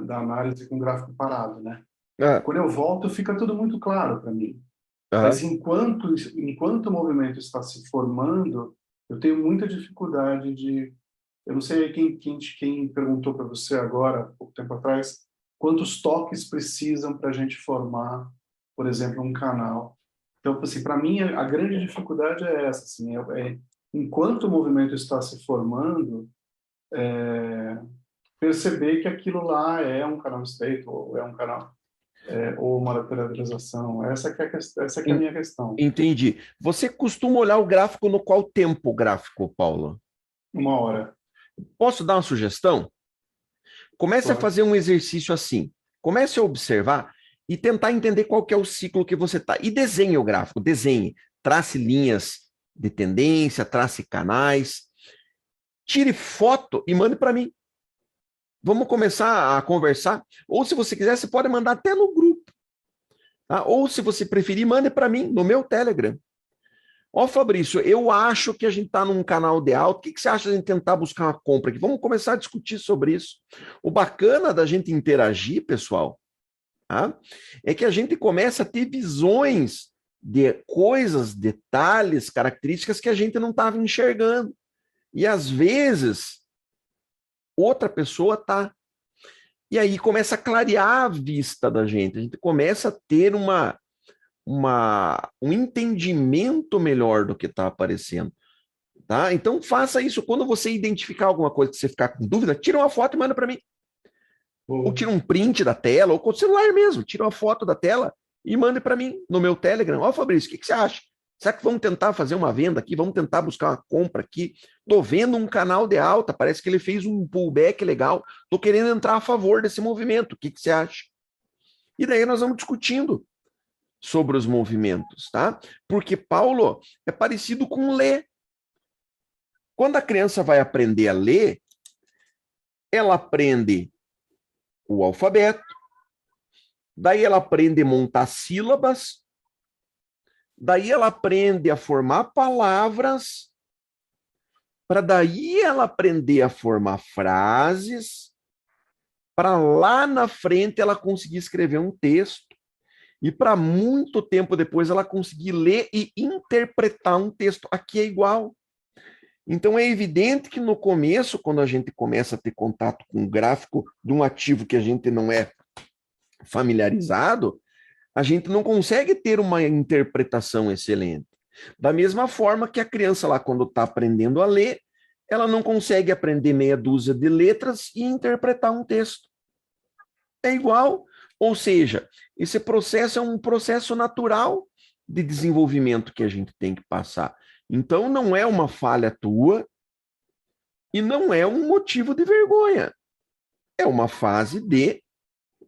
Speaker 5: da análise com gráfico parado, né?
Speaker 1: ah,
Speaker 5: Quando eu volto, fica tudo muito claro para mim.
Speaker 1: ah.
Speaker 5: Mas enquanto o movimento está se formando, eu tenho muita dificuldade de... Eu não sei quem perguntou para você agora, há pouco tempo atrás, quantos toques precisam para a gente formar, por exemplo, um canal. Então, assim, para mim, a grande dificuldade é essa. Assim, enquanto o movimento está se formando, perceber que aquilo lá é um canal estreito, ou é um canal... ou uma lateralização. Essa que é a minha questão.
Speaker 1: Entendi. Você costuma olhar o gráfico no qual tempo gráfico, Paulo?
Speaker 5: 1 hora.
Speaker 1: Posso dar uma sugestão? Comece a
Speaker 5: Pode.
Speaker 1: fazer um exercício assim. Comece a observar e tentar entender qual que é o ciclo que você está. E desenhe o gráfico, desenhe. Trace linhas de tendência, trace canais. Tire foto e mande para mim. Vamos começar a conversar. Ou se você quiser, você pode mandar até no grupo. Tá? Ou se você preferir, mande para mim no meu Telegram. Ó, Fabrício, eu acho que a gente está num canal de alta. O que você acha de a gente tentar buscar uma compra aqui? Vamos começar a discutir sobre isso. O bacana da gente interagir, pessoal, tá? É que a gente começa a ter visões de coisas, detalhes, características que a gente não estava enxergando. E às vezes outra pessoa está. E aí começa a clarear a vista da gente. A gente começa a ter um entendimento melhor do que está aparecendo. Tá? Então faça isso. Quando você identificar alguma coisa que você ficar com dúvida, tira uma foto e manda para mim. Ou tira um print da tela, ou com o celular mesmo, tira uma foto da tela e manda para mim no meu Telegram. Ó, Fabrício, o que você acha? Será que vamos tentar fazer uma venda aqui? Vamos tentar buscar uma compra aqui? Tô vendo um canal de alta, parece que ele fez um pullback legal. Tô querendo entrar a favor desse movimento. O que você acha? E daí nós vamos discutindo sobre os movimentos, tá? Porque, Paulo, é parecido com ler. Quando a criança vai aprender a ler, ela aprende o alfabeto, daí ela aprende a montar sílabas, daí ela aprende a formar palavras, para daí ela aprender a formar frases, para lá na frente ela conseguir escrever um texto, e para muito tempo depois ela conseguir ler e interpretar um texto. Aqui é igual. Então é evidente que no começo, quando a gente começa a ter contato com um gráfico de um ativo que a gente não é familiarizado, a gente não consegue ter uma interpretação excelente. Da mesma forma que a criança lá, quando está aprendendo a ler, ela não consegue aprender meia dúzia de letras e interpretar um texto. É igual. Ou seja, esse processo é um processo natural de desenvolvimento que a gente tem que passar. Então, não é uma falha tua e não é um motivo de vergonha. É uma fase de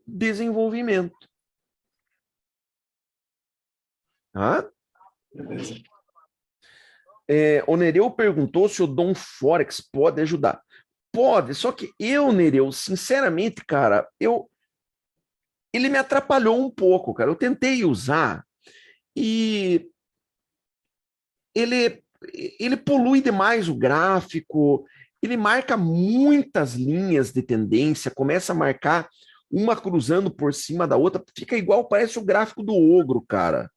Speaker 1: desenvolvimento. Tá? O Nereu perguntou se o Dom Forex pode ajudar. Pode, só que Nereu, sinceramente, cara, ele me atrapalhou um pouco, cara. Eu tentei usar e ele polui demais o gráfico, ele marca muitas linhas de tendência, começa a marcar uma cruzando por cima da outra, fica igual, parece o gráfico do ogro, cara.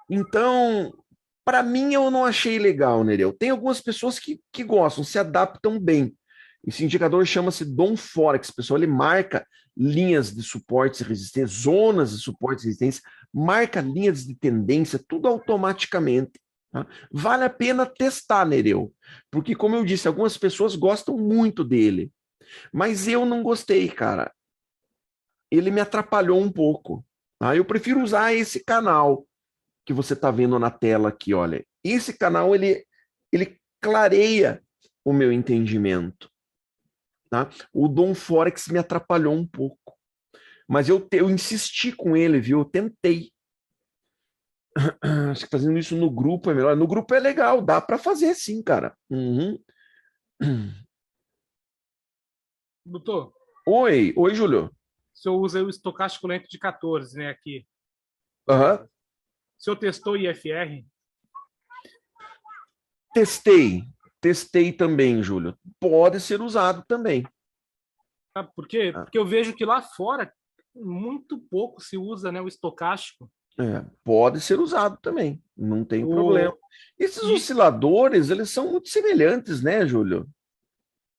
Speaker 1: Então, para mim, eu não achei legal, Nereu. Tem algumas pessoas que gostam, se adaptam bem. Esse indicador chama-se Dom Forex, pessoal. Ele marca linhas de suportes e resistência, zonas de suportes e resistência, marca linhas de tendência, tudo automaticamente. Tá? Vale a pena testar, Nereu, porque, como eu disse, algumas pessoas gostam muito dele, mas eu não gostei, cara. Ele me atrapalhou um pouco. Tá? Eu prefiro usar esse canal que você está vendo na tela aqui, olha. Esse canal, ele clareia o meu entendimento. Tá? O Dom Forex me atrapalhou um pouco. Mas eu insisti com ele, viu? Eu tentei. Acho que fazendo isso no grupo é melhor. No grupo é legal, dá para fazer sim, cara. Uhum.
Speaker 4: Doutor,
Speaker 1: Oi, Júlio.
Speaker 4: o senhor usa o estocástico lento de 14, né, aqui.
Speaker 1: Uhum.
Speaker 4: O senhor testou IFR?
Speaker 1: Testei também, Júlio. Pode ser usado também.
Speaker 4: Sabe por quê? Porque eu vejo que lá fora muito pouco se usa, né, o estocástico.
Speaker 1: Pode ser usado também, não tem problema. Esses osciladores, eles são muito semelhantes, né, Júlio?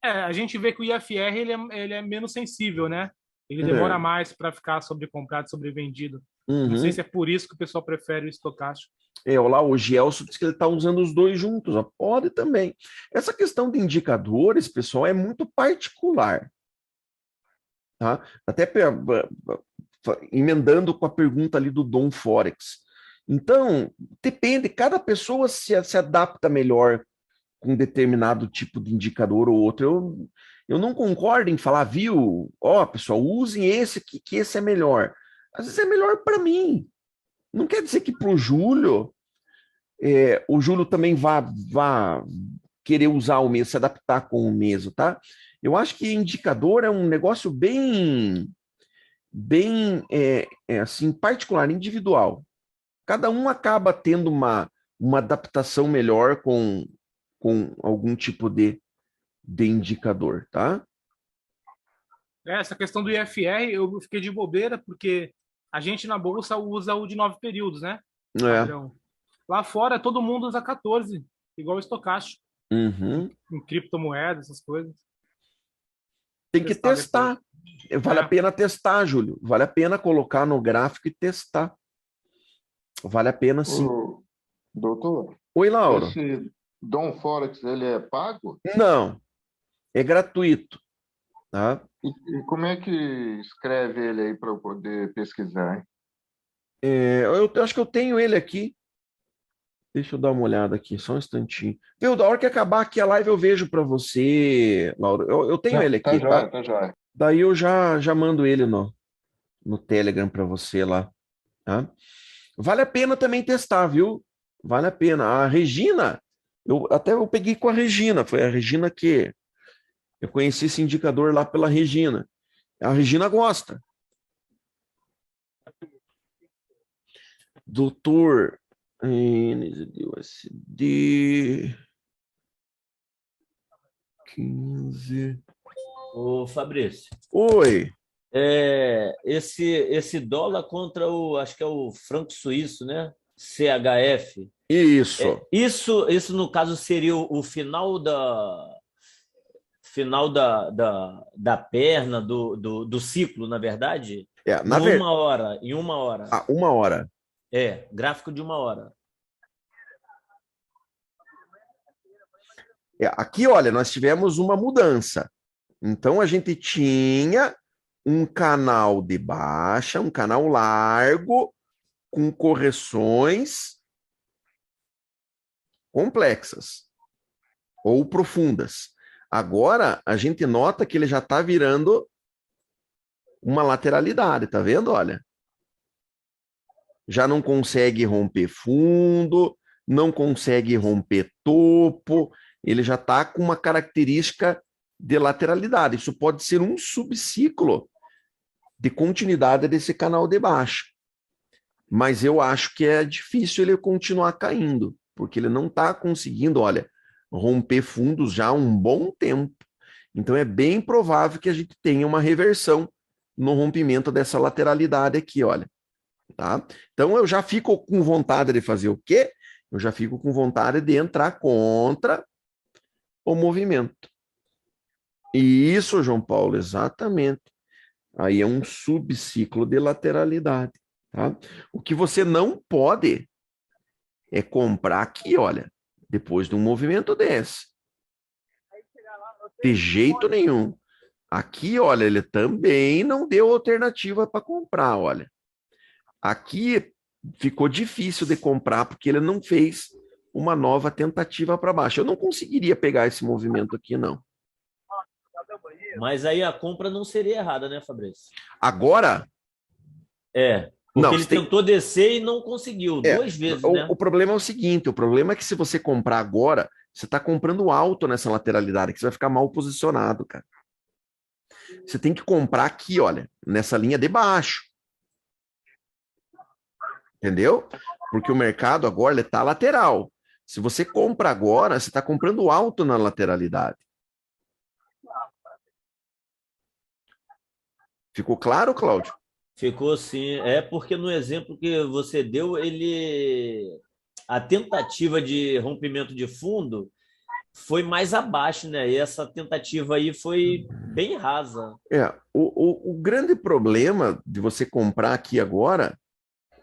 Speaker 4: A gente vê que o IFR ele é menos sensível, né? Ele demora mais para ficar sobrecomprado, sobrevendido. Não sei se é por isso que o pessoal prefere o estocástico.
Speaker 1: Olha lá, o Gelson disse que ele está usando os dois juntos. Ó, pode também. Essa questão de indicadores, pessoal, é muito particular. Tá? Até emendando com a pergunta ali do Dom Forex. Então, depende, cada pessoa se adapta melhor com determinado tipo de indicador ou outro. Eu não concordo em falar, viu? Ó, pessoal, usem esse aqui, que esse é melhor. Às vezes é melhor para mim. Não quer dizer que para o Júlio também vá querer usar o mesmo, se adaptar com o mesmo, tá? Eu acho que indicador é um negócio bem assim, particular, individual. Cada um acaba tendo uma adaptação melhor com algum tipo de indicador, tá?
Speaker 4: Essa questão do IFR, eu fiquei de bobeira, porque a gente na bolsa usa o de 9 períodos, né? Padrão. Lá fora, todo mundo usa 14, igual o estocástico.
Speaker 1: Uhum.
Speaker 4: Em criptomoedas, essas coisas.
Speaker 1: Tem que testar. Vale a pena testar, Júlio. Vale a pena colocar no gráfico e testar. Vale a pena sim.
Speaker 2: Doutor,
Speaker 1: Oi, Lauro.
Speaker 2: esse Dom Forex, ele é pago?
Speaker 1: Não, é gratuito. Tá?
Speaker 2: E como é que escreve ele aí para eu poder pesquisar, hein?
Speaker 1: Eu acho que eu tenho ele aqui. Deixa eu dar uma olhada aqui, só um instantinho. Viu, da hora que acabar aqui a live eu vejo para você, Lauro. Eu tenho ele aqui, tá?
Speaker 2: Tá jóia.
Speaker 1: Daí eu já mando ele no Telegram para você lá, tá? Vale a pena também testar, viu? Vale a pena. A Regina, eu peguei com a Regina, foi a Regina que eu conheci esse indicador lá pela Regina. A Regina gosta. Doutor NZUSD 15.
Speaker 3: Ô, Fabrício,
Speaker 1: Oi.
Speaker 3: esse dólar contra acho que é o franco suíço, né? CHF.
Speaker 1: Isso.
Speaker 3: Isso no caso seria o final da perna do ciclo, na verdade? Em uma hora.
Speaker 1: Ah, 1 hora.
Speaker 3: Gráfico de 1 hora.
Speaker 1: Aqui, olha, nós tivemos uma mudança. Então, a gente tinha um canal de baixa, um canal largo, com correções complexas ou profundas. Agora, a gente nota que ele já está virando uma lateralidade, tá vendo? Olha. Já não consegue romper fundo, não consegue romper topo, ele já está com uma característica de lateralidade. Isso pode ser um subciclo de continuidade desse canal de baixa. Mas eu acho que é difícil ele continuar caindo, porque ele não está conseguindo, olha, romper fundos já há um bom tempo. Então é bem provável que a gente tenha uma reversão no rompimento dessa lateralidade aqui, olha. Tá? Então eu já fico com vontade de fazer o quê? Eu já fico com vontade de entrar contra o movimento. Isso, João Paulo, exatamente. Aí é um subciclo de lateralidade. Tá? O que você não pode é comprar aqui, olha, depois de um movimento desse. De jeito nenhum. Aqui, olha, ele também não deu alternativa para comprar, olha. Aqui ficou difícil de comprar porque ele não fez uma nova tentativa para baixo. Eu não conseguiria pegar esse movimento aqui, não.
Speaker 3: Mas aí a compra não seria errada, né, Fabrício?
Speaker 1: Agora?
Speaker 3: Porque
Speaker 1: não,
Speaker 3: ele tentou descer e não conseguiu, 2 vezes, né?
Speaker 1: O problema é o seguinte, o problema é que se você comprar agora, você está comprando alto nessa lateralidade, que você vai ficar mal posicionado, cara. Você tem que comprar aqui, olha, nessa linha de baixo. Entendeu? Porque o mercado agora está lateral. Se você compra agora, você está comprando alto na lateralidade. Ficou claro, Cláudio?
Speaker 3: Ficou sim. Porque no exemplo que você deu, a tentativa de rompimento de fundo foi mais abaixo, né? E essa tentativa aí foi bem rasa.
Speaker 1: O grande problema de você comprar aqui agora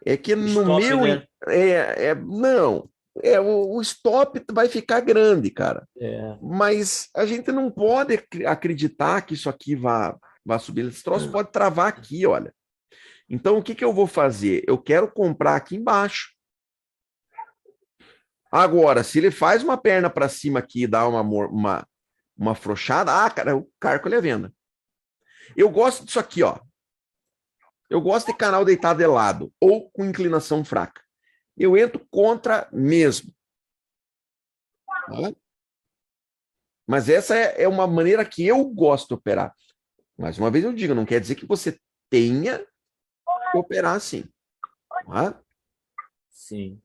Speaker 1: é que no
Speaker 3: Stop,
Speaker 1: meu...
Speaker 3: né?
Speaker 1: Não, o stop vai ficar grande, cara. Mas a gente não pode acreditar que isso aqui vá subir. Esse troço pode travar aqui, olha. Então, o que eu vou fazer? Eu quero comprar aqui embaixo. Agora, se ele faz uma perna para cima aqui e dá uma afrouxada, cara, eu carco ele à venda. Eu gosto disso aqui, ó. Eu gosto de canal deitado de lado ou com inclinação fraca. Eu entro contra mesmo. Tá? Mas essa é uma maneira que eu gosto de operar. Mais uma vez eu digo, não quer dizer que você tenha que operar assim. Tá?
Speaker 3: Sim.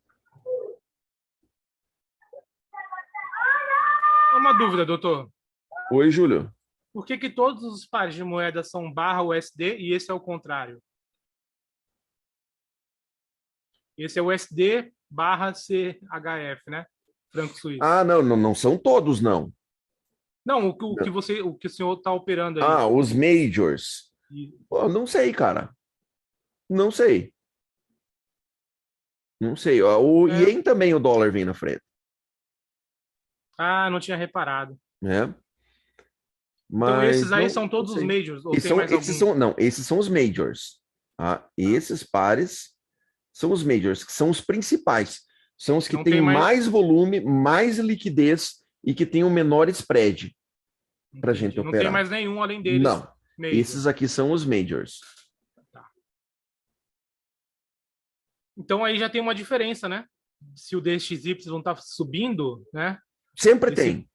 Speaker 4: Uma dúvida, doutor.
Speaker 1: Oi, Júlio.
Speaker 4: Por que todos os pares de moeda são barra USD e esse é o contrário? Esse é o USD barra CHF, né? Franco suíço.
Speaker 1: Ah, não são todos, não.
Speaker 4: Não, o que o senhor está operando aí.
Speaker 1: Ah, os majors.
Speaker 4: E-
Speaker 1: Pô, não sei, cara. Não sei. Não sei. Ó, o
Speaker 4: É.
Speaker 1: Ien também o dólar vem na frente,
Speaker 4: Ah, não tinha reparado.
Speaker 1: né?
Speaker 4: Então, esses
Speaker 1: Mas
Speaker 4: aí
Speaker 1: não,
Speaker 4: são
Speaker 1: não
Speaker 4: todos os
Speaker 1: sei.
Speaker 4: majors, ou
Speaker 1: E
Speaker 4: tem
Speaker 1: são,
Speaker 4: mais
Speaker 1: esses
Speaker 4: algum?
Speaker 1: são, não, esses são os majors. Tá? Esses pares são os majors, que são os principais. São os que
Speaker 4: Não
Speaker 1: têm
Speaker 4: tem mais.
Speaker 1: mais volume, mais liquidez e que têm o menor spread para a gente
Speaker 4: Entendi. Não tem
Speaker 1: operar.
Speaker 4: mais nenhum além deles,
Speaker 1: Não,
Speaker 4: major.
Speaker 1: esses aqui são os majors.
Speaker 4: Tá. Então aí já tem uma diferença, né? Se o DXY está subindo, né?
Speaker 1: Sempre
Speaker 4: Esse
Speaker 1: tem.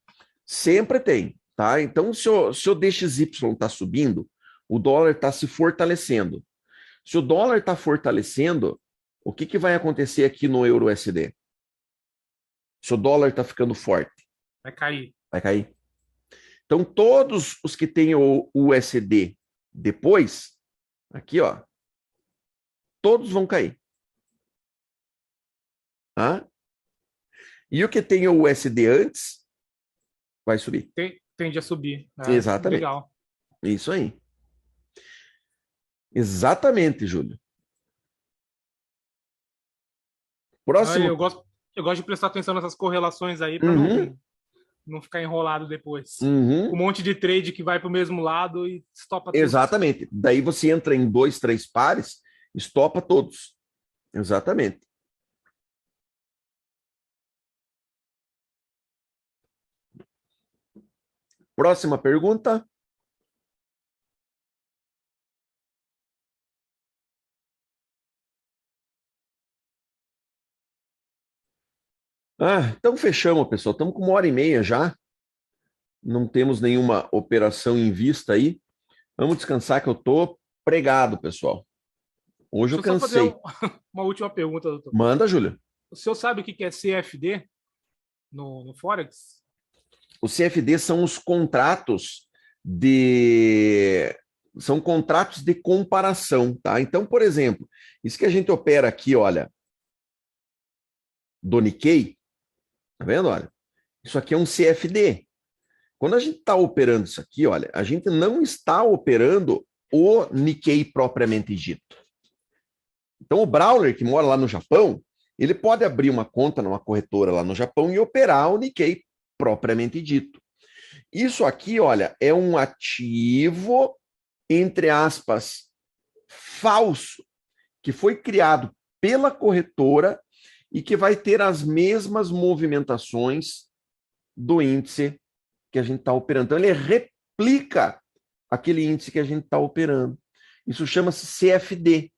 Speaker 1: Sempre tem. Tá? Então, se o DXY está subindo, o dólar está se fortalecendo. Se o dólar está fortalecendo, o que vai acontecer aqui no euro USD? Se o dólar está ficando forte,
Speaker 4: vai cair.
Speaker 1: vai cair. Então, todos os que têm o USD depois, aqui, ó, todos vão cair. Tá? E o que tem o USD antes, vai subir.
Speaker 4: Tende a subir.
Speaker 1: Exatamente.
Speaker 4: Legal.
Speaker 1: Isso aí. Exatamente, Júlio. Próximo.
Speaker 4: Eu gosto de prestar atenção nessas correlações aí para
Speaker 1: Uhum,
Speaker 4: não ficar enrolado depois. Com um
Speaker 1: uhum.
Speaker 4: monte de trade que vai para o mesmo lado e estopa tudo.
Speaker 1: Exatamente. Daí você entra em 2, 3 pares, estopa todos. Exatamente. Próxima pergunta. Então fechamos, pessoal. Estamos com 1h30 já. Não temos nenhuma operação em vista aí. Vamos descansar que eu tô pregado, pessoal. Hoje eu
Speaker 4: Deixa eu só fazer
Speaker 1: cansei.
Speaker 4: uma última pergunta, doutor.
Speaker 1: Manda, Júlio.
Speaker 4: O senhor sabe o que é CFD no Forex?
Speaker 1: Os CFD são os contratos de são contratos de comparação, tá? Então, por exemplo, isso que a gente opera aqui, olha, do Nikkei, tá vendo? Olha, isso aqui é um CFD. Quando a gente está operando isso aqui, olha, a gente não está operando o Nikkei propriamente dito. Então, o Brawler, que mora lá no Japão, ele pode abrir uma conta numa corretora lá no Japão e operar o Nikkei propriamente dito. Isso aqui, olha, é um ativo, entre aspas, falso, que foi criado pela corretora e que vai ter as mesmas movimentações do índice que a gente está operando. Então, ele replica aquele índice que a gente está operando. Isso chama-se CFD.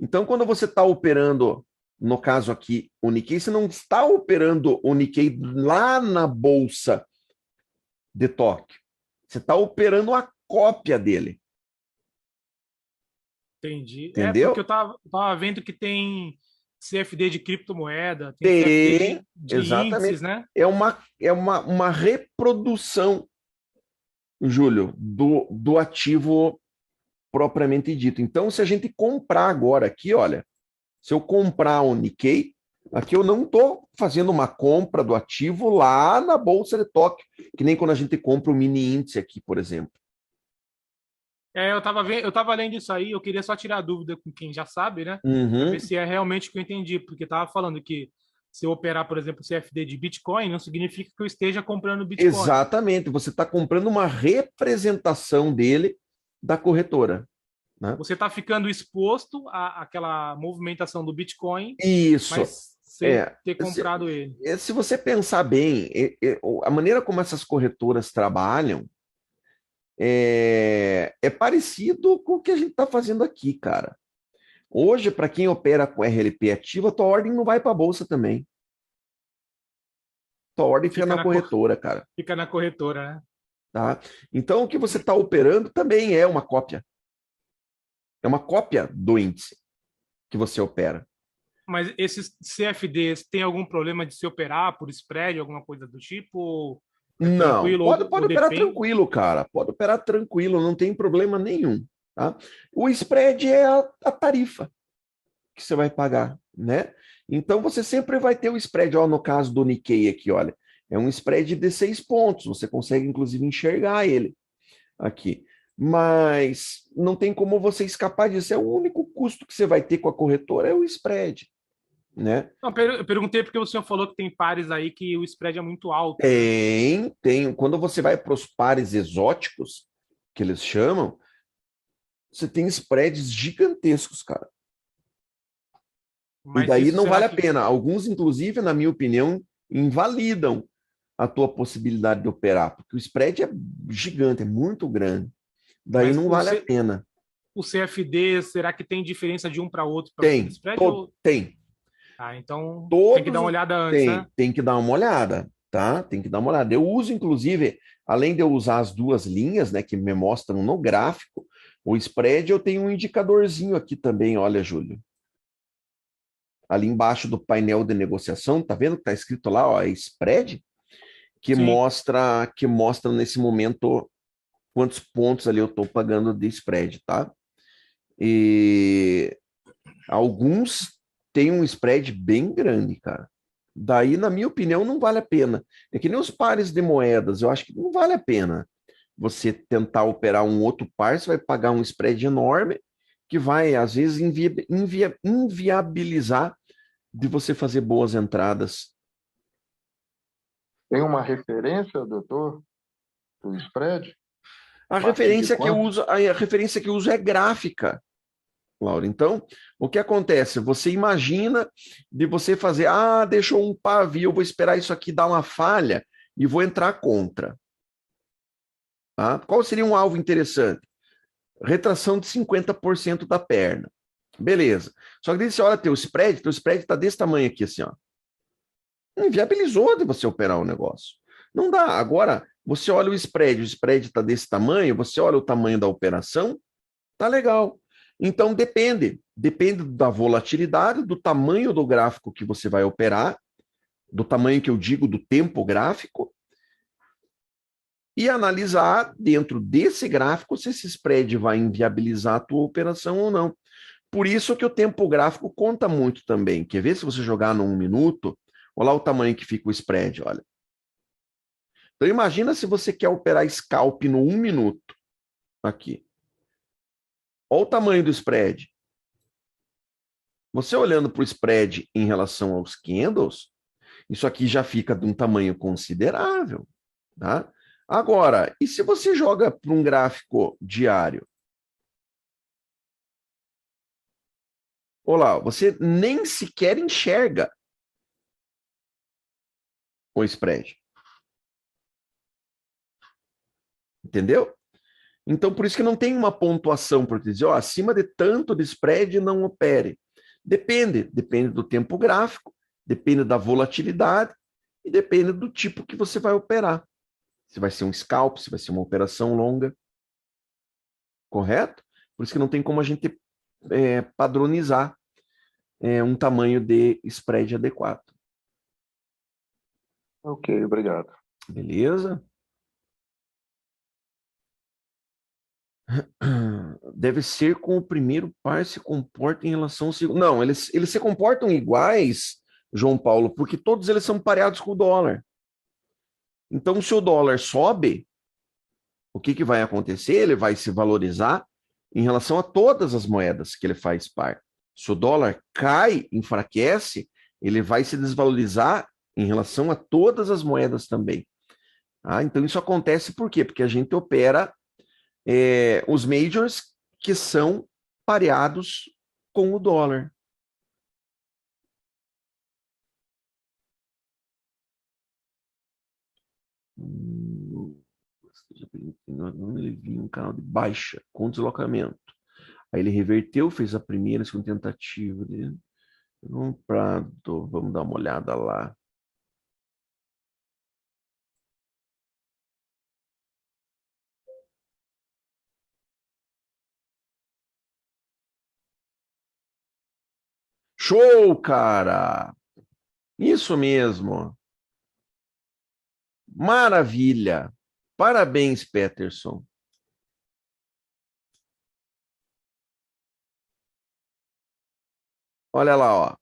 Speaker 1: Então, quando você está operando, no caso aqui, o Nikkei, você não está operando o Nikkei lá na bolsa de Tóquio. Você está operando a cópia dele.
Speaker 4: Entendi.
Speaker 1: Entendeu?
Speaker 4: Porque eu tava vendo que tem CFD de criptomoeda,
Speaker 1: Tem,
Speaker 4: CFD de
Speaker 1: exatamente.
Speaker 4: índices, né?
Speaker 1: É uma reprodução, Júlio, do ativo propriamente dito. Então, se a gente comprar agora aqui, olha, se eu comprar o Nikkei, aqui eu não estou fazendo uma compra do ativo lá na Bolsa de Tóquio, que nem quando a gente compra o mini índice aqui, por exemplo.
Speaker 4: Eu tava lendo isso aí, eu queria só tirar a dúvida com quem já sabe, né? Para
Speaker 1: Uhum.
Speaker 4: ver se é realmente o que eu entendi, porque tava falando que se eu operar, por exemplo, CFD de Bitcoin, não significa que eu esteja comprando Bitcoin.
Speaker 1: Exatamente, você está comprando uma representação dele da corretora. Né?
Speaker 4: Você está ficando exposto àquela movimentação do Bitcoin,
Speaker 1: Isso.
Speaker 4: mas sem ter comprado ele.
Speaker 1: Se você pensar bem, a maneira como essas corretoras trabalham é parecido com o que a gente está fazendo aqui, cara. Hoje, para quem opera com RLP ativa, tua ordem não vai para a bolsa também. Tua ordem fica na corretora, cara.
Speaker 4: Fica na corretora, né?
Speaker 1: Tá? Então, o que você está operando também é uma cópia. É uma cópia do índice que você opera.
Speaker 4: Mas esses CFDs têm algum problema de se operar por spread, alguma coisa do tipo?
Speaker 1: Não, pode operar
Speaker 4: depende?
Speaker 1: tranquilo, cara. Pode operar tranquilo, não tem problema nenhum. Tá? O spread é a tarifa que você vai pagar, né? Então você sempre vai ter o spread. Ó, no caso do Nikkei aqui, olha, É um spread de 6 pontos. Você consegue, inclusive, enxergar ele aqui. Mas não tem como você escapar disso. É o único custo que você vai ter com a corretora, é o spread, né?
Speaker 4: Não, eu perguntei porque o senhor falou que tem pares aí que o spread é muito alto.
Speaker 1: Tem. Quando você vai para os pares exóticos, que eles chamam, você tem spreads gigantescos, cara. E
Speaker 4: Mas
Speaker 1: daí
Speaker 4: isso
Speaker 1: não
Speaker 4: será
Speaker 1: vale a
Speaker 4: que...
Speaker 1: pena. Alguns, inclusive, na minha opinião, invalidam a tua possibilidade de operar, porque o spread é gigante, é muito grande. Daí
Speaker 4: Mas
Speaker 1: não vale a pena.
Speaker 4: o CFD, será que tem diferença de um para outro para você no
Speaker 1: Tem,
Speaker 4: spread? Ou...
Speaker 1: tem.
Speaker 4: Ah, então tem que dar
Speaker 1: Todos
Speaker 4: uma olhada antes, né?
Speaker 1: tem que dar uma olhada, tá? Tem que dar uma olhada. Eu uso, inclusive, além de eu usar as duas linhas, né, que me mostram no gráfico, o spread, eu tenho um indicadorzinho aqui também, olha, Júlio. Ali embaixo do painel de negociação, tá vendo que tá escrito lá, ó, spread,
Speaker 4: Sim.
Speaker 1: que mostra nesse momento quantos pontos ali eu estou pagando de spread, tá? E alguns têm um spread bem grande, cara. Daí, na minha opinião, não vale a pena. É que nem os pares de moedas, eu acho que não vale a pena você tentar operar um outro par, você vai pagar um spread enorme que vai, às vezes, inviabilizar de você fazer boas entradas.
Speaker 2: Tem uma referência, doutor, do spread?
Speaker 1: A
Speaker 2: A partir de
Speaker 1: referência que eu
Speaker 2: quanto?
Speaker 1: uso, a referência que eu uso é gráfica, Laura. Então, o que acontece? Você imagina de você fazer, deixou um pavio, eu vou esperar isso aqui dar uma falha e vou entrar contra. Tá? Qual seria um alvo interessante? Retração de 50% da perna. Beleza. Só que daí você olha teu spread está desse tamanho aqui, assim, ó. Inviabilizou de você operar o negócio. Não dá. Agora, você olha o spread está desse tamanho, você olha o tamanho da operação, tá legal. Então depende da volatilidade, do tamanho do gráfico que você vai operar, do tamanho que eu digo do tempo gráfico, e analisar dentro desse gráfico se esse spread vai inviabilizar a tua operação ou não. Por isso que o tempo gráfico conta muito também. Quer ver se você jogar no 1 minuto? Olha lá o tamanho que fica o spread, olha. Então imagina se você quer operar scalp no 1 minuto. Aqui. Olha o tamanho do spread. Você olhando para o spread em relação aos candles, isso aqui já fica de um tamanho considerável, tá? Agora, e se você joga para um gráfico diário? Olá, você nem sequer enxerga o spread. Entendeu? Então, por isso que não tem uma pontuação para dizer, acima de tanto de spread não opere. Depende do tempo gráfico, depende da volatilidade e depende do tipo que você vai operar. Se vai ser um scalp, se vai ser uma operação longa. Correto? Por isso que não tem como a gente padronizar um tamanho de spread adequado.
Speaker 2: Ok, obrigado.
Speaker 1: Beleza? Deve ser com o primeiro par se comporta em relação ao segundo. Não, eles se comportam iguais, João Paulo, porque todos eles são pareados com o dólar. Então, se o dólar sobe, o que vai acontecer? Ele vai se valorizar em relação a todas as moedas que ele faz par. Se o dólar cai, enfraquece, ele vai se desvalorizar em relação a todas as moedas também. Então, isso acontece por quê? Porque a gente opera os majors que são pareados com o dólar. Ele vinha um canal de baixa com deslocamento. Aí ele reverteu, fez a primeira, segunda tentativa. Vamos dar uma olhada lá. Show, cara! Isso mesmo. Maravilha. Parabéns, Peterson. Olha lá, ó.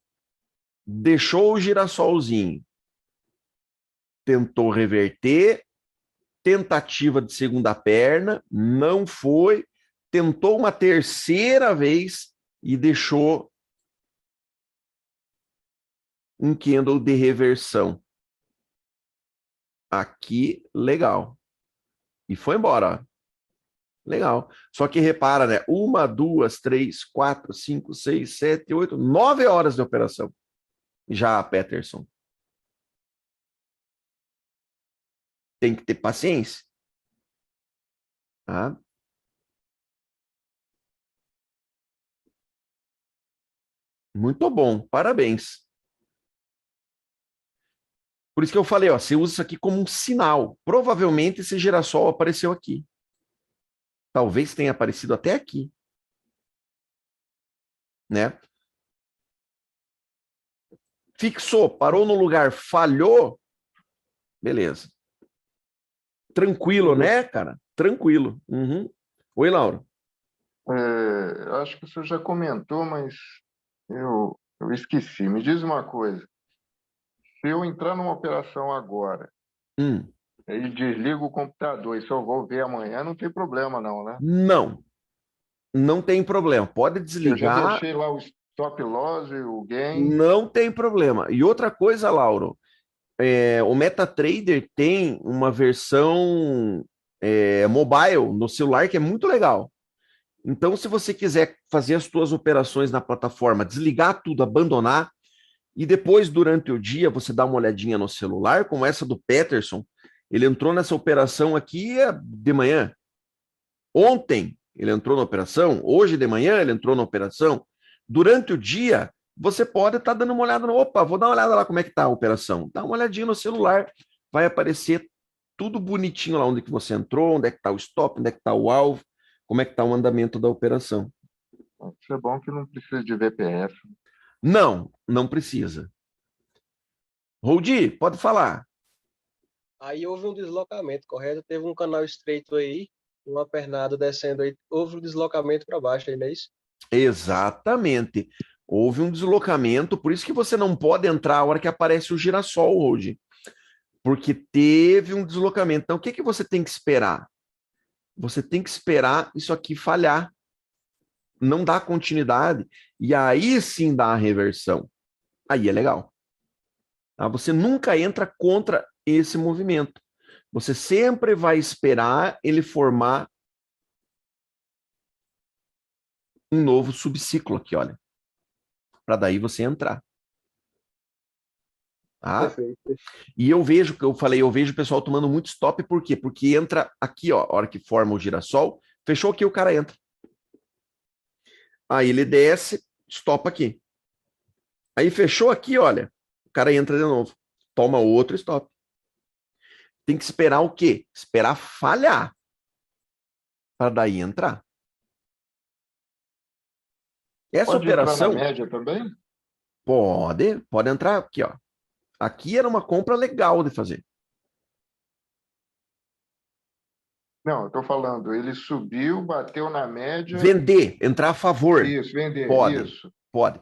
Speaker 1: Deixou o girassolzinho. tentou reverter, tentativa de segunda perna, não foi, tentou uma terceira vez e deixou um candle de reversão. Aqui, legal. E foi embora, ó. Legal. Só que repara, né? 1, 2, 3, 4, 5, 6, 7, 8, 9 horas de operação. Já, Peterson. Tem que ter paciência. Tá? Muito bom, parabéns. Por isso que eu falei, ó, você usa isso aqui como um sinal. Provavelmente esse girassol apareceu aqui. Talvez tenha aparecido até aqui. Né? Fixou, parou no lugar, falhou. Beleza. Tranquilo, né, cara? Tranquilo. Uhum. Oi, Laura.
Speaker 2: Eu acho que o senhor já comentou, mas eu esqueci. Me diz uma coisa. Se eu entrar numa operação agora, e desligo o computador e só vou ver amanhã, não tem problema não, né?
Speaker 1: Não. Não tem problema. Pode
Speaker 2: Eu já
Speaker 1: desligar.
Speaker 2: deixei lá o stop loss e o gain.
Speaker 1: Não tem problema. E outra coisa, Lauro, o MetaTrader tem uma versão mobile no celular que é muito legal. Então, se você quiser fazer as suas operações na plataforma, desligar tudo, abandonar, e depois, durante o dia, você dá uma olhadinha no celular, como essa do Peterson, ele entrou nessa operação aqui de manhã. Ontem ele entrou na operação, hoje de manhã ele entrou na operação. Durante o dia, você pode estar dando uma olhada opa, vou dar uma olhada lá como é que está a operação. Dá uma olhadinha no celular, vai aparecer tudo bonitinho lá onde que você entrou, onde é que está o stop, onde é que está o alvo, como é que está o andamento da operação.
Speaker 2: Isso é bom que não precisa de VPF.
Speaker 1: Não, não precisa. Roldi, pode falar.
Speaker 6: Aí houve um deslocamento, correto? Teve um canal estreito aí, uma pernada descendo aí, houve um deslocamento para baixo aí, não é isso?
Speaker 1: Exatamente. Houve um deslocamento, por isso que você não pode entrar a hora que aparece o girassol hoje. Porque teve um deslocamento. Então, o que você tem que esperar? Você tem que esperar isso aqui falhar. Não dá continuidade. E aí sim dá a reversão. Aí é legal. Tá? Você nunca entra contra esse movimento. Você sempre vai esperar ele formar um novo subciclo aqui, olha. Para daí você entrar. Tá?
Speaker 6: Perfeito.
Speaker 1: E eu vejo, que eu falei, eu vejo o pessoal tomando muito stop, por quê? Porque entra aqui, ó, a hora que forma o girassol, fechou aqui, o cara entra. Aí ele desce, stop aqui. Aí fechou aqui, olha, o cara entra de novo, toma outro stop. Tem que esperar o quê? Esperar falhar, para daí entrar. Essa
Speaker 2: Pode
Speaker 1: operação...
Speaker 2: entrar na média também?
Speaker 1: Pode entrar aqui, ó. Aqui era uma compra legal de fazer.
Speaker 2: Não, eu estou falando, ele subiu, bateu na média.
Speaker 1: Vender, entrar a favor.
Speaker 2: Isso, vender,
Speaker 1: pode,
Speaker 2: isso.
Speaker 1: Pode.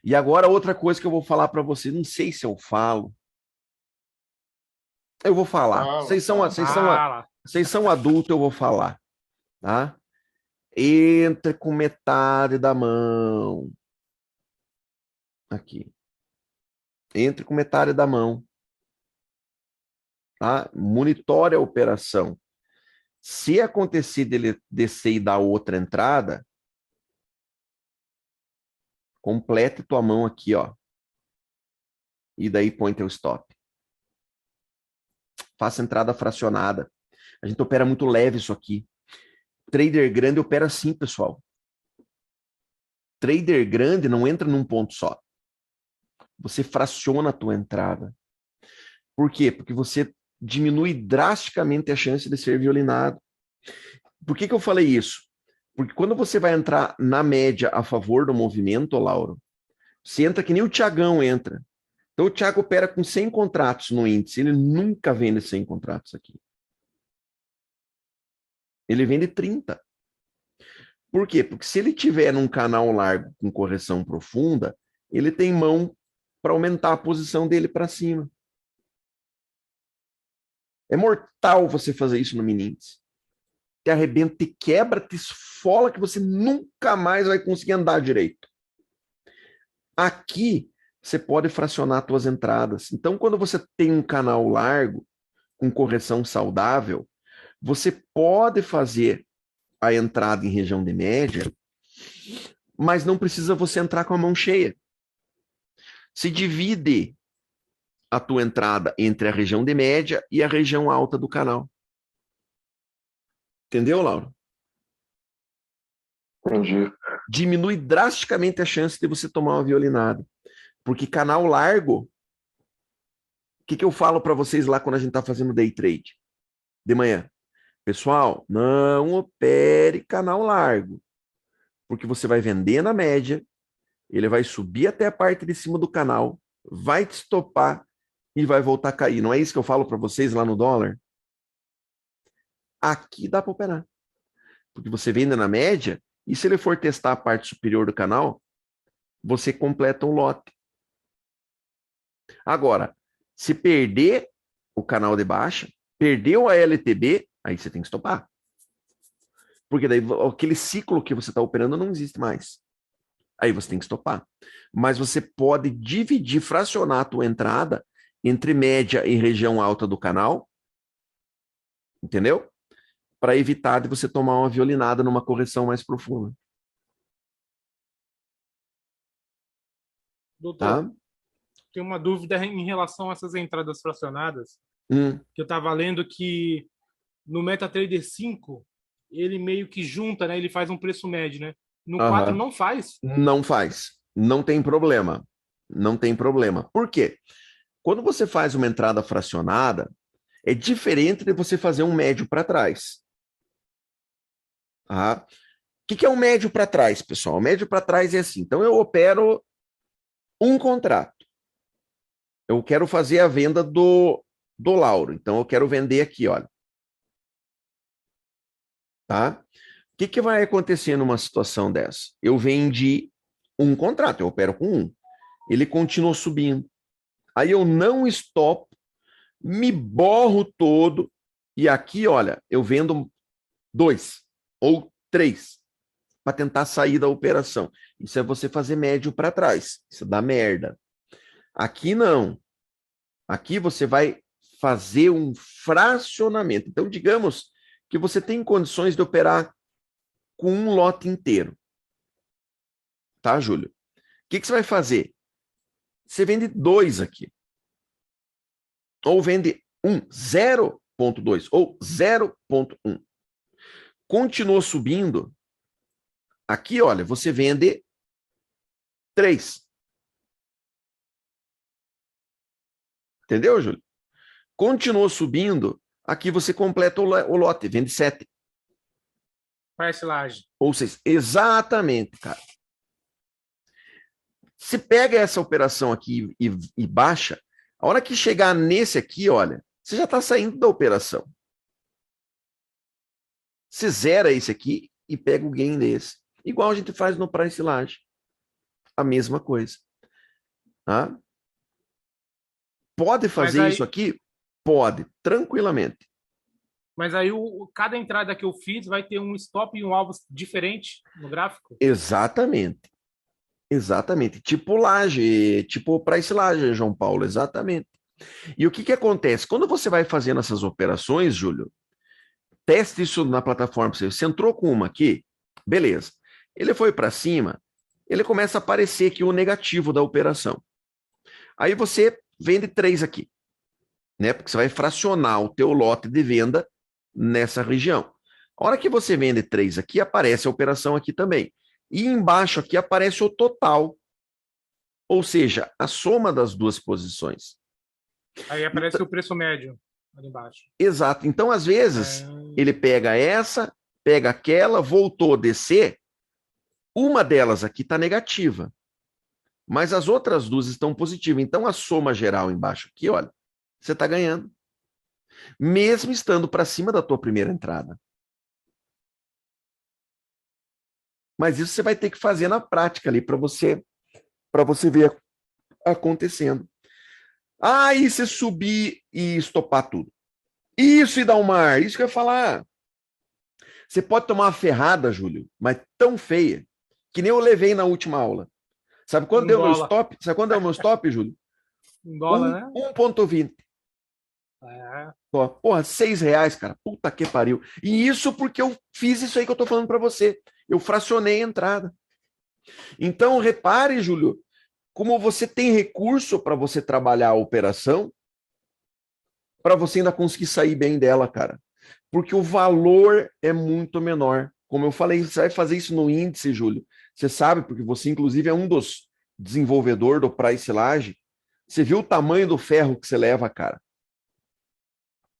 Speaker 1: E agora outra coisa que eu vou falar para você, não sei se eu falo. Eu vou falar. Vocês são adultos, eu vou falar. Tá? Entre com metade da mão. Aqui. Entre com metade da mão. Tá? Monitore a operação. Se acontecer dele descer e dar outra entrada, complete tua mão aqui, ó. E daí põe teu stop. Faça entrada fracionada. A gente opera muito leve isso aqui. Trader grande opera assim, pessoal. Trader grande não entra num ponto só. Você fraciona a tua entrada. Por quê? Porque você diminui drasticamente a chance de ser violinado. Por que eu falei isso? Porque quando você vai entrar na média a favor do movimento, Lauro, você entra que nem o Thiagão entra. Então o Thiago opera com 100 contratos no índice, ele nunca vende 100 contratos aqui. Ele vende 30. Por quê? Porque se ele tiver num canal largo com correção profunda, ele tem mão para aumentar a posição dele para cima. É mortal você fazer isso no mini índice. Te arrebenta, te quebra, te esfola que você nunca mais vai conseguir andar direito. Aqui, você pode fracionar suas entradas. Então, quando você tem um canal largo, com correção saudável, você pode fazer a entrada em região de média, mas não precisa você entrar com a mão cheia. Se divide a tua entrada entre a região de média e a região alta do canal. Entendeu, Laura?
Speaker 2: Entendi.
Speaker 1: Diminui drasticamente a chance de você tomar uma violinada. Porque canal largo, o que eu falo para vocês lá quando a gente está fazendo day trade? De manhã. Pessoal, não opere canal largo. Porque você vai vender na média, ele vai subir até a parte de cima do canal, vai te estopar e vai voltar a cair. Não é isso que eu falo para vocês lá no dólar? Aqui dá para operar. Porque você vende na média, e se ele for testar a parte superior do canal, você completa um lote. Agora, se perder o canal de baixa, perdeu a LTB, aí você tem que estopar. Porque daí aquele ciclo que você está operando não existe mais. Aí você tem que estopar. Mas você pode dividir, fracionar a tua entrada entre média e região alta do canal, entendeu? Para evitar de você tomar uma violinada numa correção mais profunda.
Speaker 4: Doutor,
Speaker 1: Tá?
Speaker 4: tem uma dúvida em relação a essas entradas fracionadas, que eu estava lendo que no MetaTrader 5, ele meio que junta, né? Ele faz um preço médio, né? No 4 não faz.
Speaker 1: Não faz. Não tem problema. Não tem problema. Por quê? Quando você faz uma entrada fracionada, é diferente de você fazer um médio para trás. Tá? O que é um médio para trás, pessoal? O médio para trás é assim. Então, eu opero um contrato. Eu quero fazer a venda do Lauro. Então, eu quero vender aqui, olha. Tá? O que vai acontecer numa situação dessa? Eu vendi um contrato, eu opero com um. Ele continuou subindo. Aí eu não stop, me borro todo, e aqui, olha, eu vendo 2 ou 3 para tentar sair da operação. Isso é você fazer médio para trás. Isso dá merda. Aqui não. Aqui você vai fazer um fracionamento. Então, digamos que você tem condições de operar com um lote inteiro. Tá, Júlio? O que você vai fazer? Você vende 2 aqui. Ou vende 0,2 ou 0,1. Continuou subindo. Aqui, olha, você vende 3. Entendeu, Júlio? Continuou subindo. Aqui você completa o lote, vende 7.
Speaker 4: Price laje.
Speaker 1: Ou seja, exatamente, cara. Se pega essa operação aqui e baixa, a hora que chegar nesse aqui, olha, você já está saindo da operação. Você zera esse aqui e pega o gain desse. Igual a gente faz no price laje. A mesma coisa. Tá? Pode fazer isso aqui? Pode, tranquilamente.
Speaker 4: Mas aí cada entrada que eu fiz vai ter um stop e um alvo diferente no gráfico?
Speaker 1: Exatamente. Exatamente. Tipo laje, tipo price laje, João Paulo, exatamente. E o que acontece? Quando você vai fazendo essas operações, Júlio, teste isso na plataforma. Você entrou com uma aqui, beleza. Ele foi para cima, ele começa a aparecer aqui o negativo da operação. Aí você vende 3 aqui, né? Porque você vai fracionar o teu lote de venda nessa região. A hora que você vende 3 aqui, aparece a operação aqui também. E embaixo aqui aparece o total. Ou seja, a soma das duas posições.
Speaker 4: Aí aparece o preço médio ali embaixo.
Speaker 1: Exato. Então, às vezes, ele pega essa, pega aquela, voltou a descer. Uma delas aqui está negativa. Mas as outras duas estão positivas. Então, a soma geral embaixo aqui, olha, você está ganhando. Mesmo estando para cima da tua primeira entrada. Mas isso você vai ter que fazer na prática ali para você ver acontecendo. E se subir e estopar tudo? Isso, Idalmar, isso que eu ia falar. Você pode tomar uma ferrada, Júlio, mas tão feia, que nem eu levei na última aula. Sabe quando
Speaker 4: Em
Speaker 1: deu o meu
Speaker 4: dólar.
Speaker 1: stop? Sabe quando deu o meu stop, Júlio?
Speaker 4: Em dólar, né?
Speaker 1: 1,20.
Speaker 4: É.
Speaker 1: Porra, R$ 6, cara. Puta que pariu. E isso porque eu fiz isso aí que eu tô falando para você. Eu fracionei a entrada. Então, repare, Júlio, como você tem recurso para você trabalhar a operação, para você ainda conseguir sair bem dela, cara. Porque o valor é muito menor. Como eu falei, você vai fazer isso no índice, Júlio. Você sabe, porque você, inclusive, é um dos desenvolvedores do Price Lage. Você viu o tamanho do ferro que você leva, cara?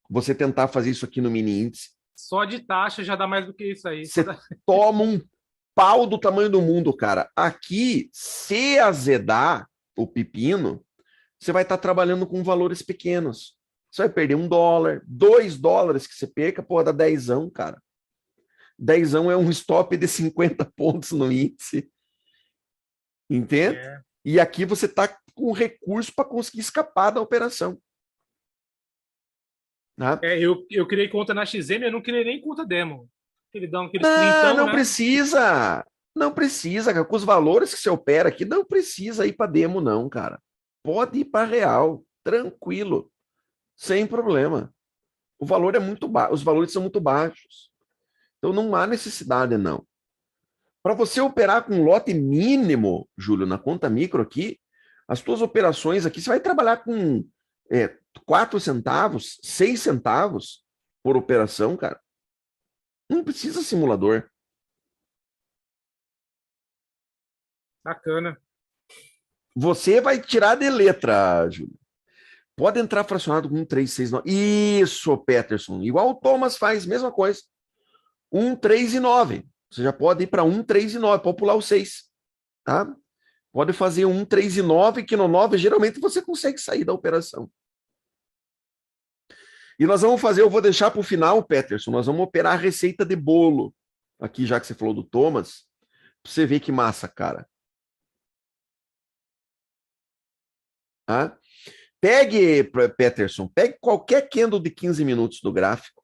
Speaker 1: Você tentar fazer isso aqui no mini índice.
Speaker 4: Só de taxa já dá mais do que isso aí.
Speaker 1: Você toma um pau do tamanho do mundo, cara. Aqui, se azedar o pepino, você vai estar trabalhando com valores pequenos. Você vai perder $1, $2 que você perca, pô, dá dezão, cara. Dezão é um stop de 50 pontos no índice. Entende?
Speaker 4: É.
Speaker 1: E aqui você está com recurso para conseguir escapar da operação. Tá?
Speaker 4: Eu criei conta na XM, eu não criei nem conta demo. Ele dá aqueles
Speaker 1: Não,
Speaker 4: printão,
Speaker 1: não
Speaker 4: né?
Speaker 1: precisa. Não precisa, cara. Com os valores que você opera aqui, não precisa ir para demo, não, cara. Pode ir para real, tranquilo, sem problema. O valor é muito baixo, os valores são muito baixos. Então não há necessidade, não. Para você operar com lote mínimo, Júlio, na conta micro aqui, as tuas operações aqui, você vai trabalhar com 4 centavos, 6 centavos por operação, cara. Não precisa simulador.
Speaker 4: Bacana.
Speaker 1: Você vai tirar de letra, Júlio. Pode entrar fracionado com 1, 3, 6, 9. Isso, Peterson. Igual o Thomas faz, mesma coisa. 1, 3 e 9. Você já pode ir para 1, 3 e 9. Pode pular o 6. Tá? Pode fazer 1, 3 e 9, que no 9 geralmente você consegue sair da operação. E nós vamos fazer, eu vou deixar para o final, Peterson, nós vamos operar a receita de bolo. Aqui, já que você falou do Thomas, para você ver que massa, cara. Tá? Pegue, Peterson, pegue qualquer candle de 15 minutos do gráfico.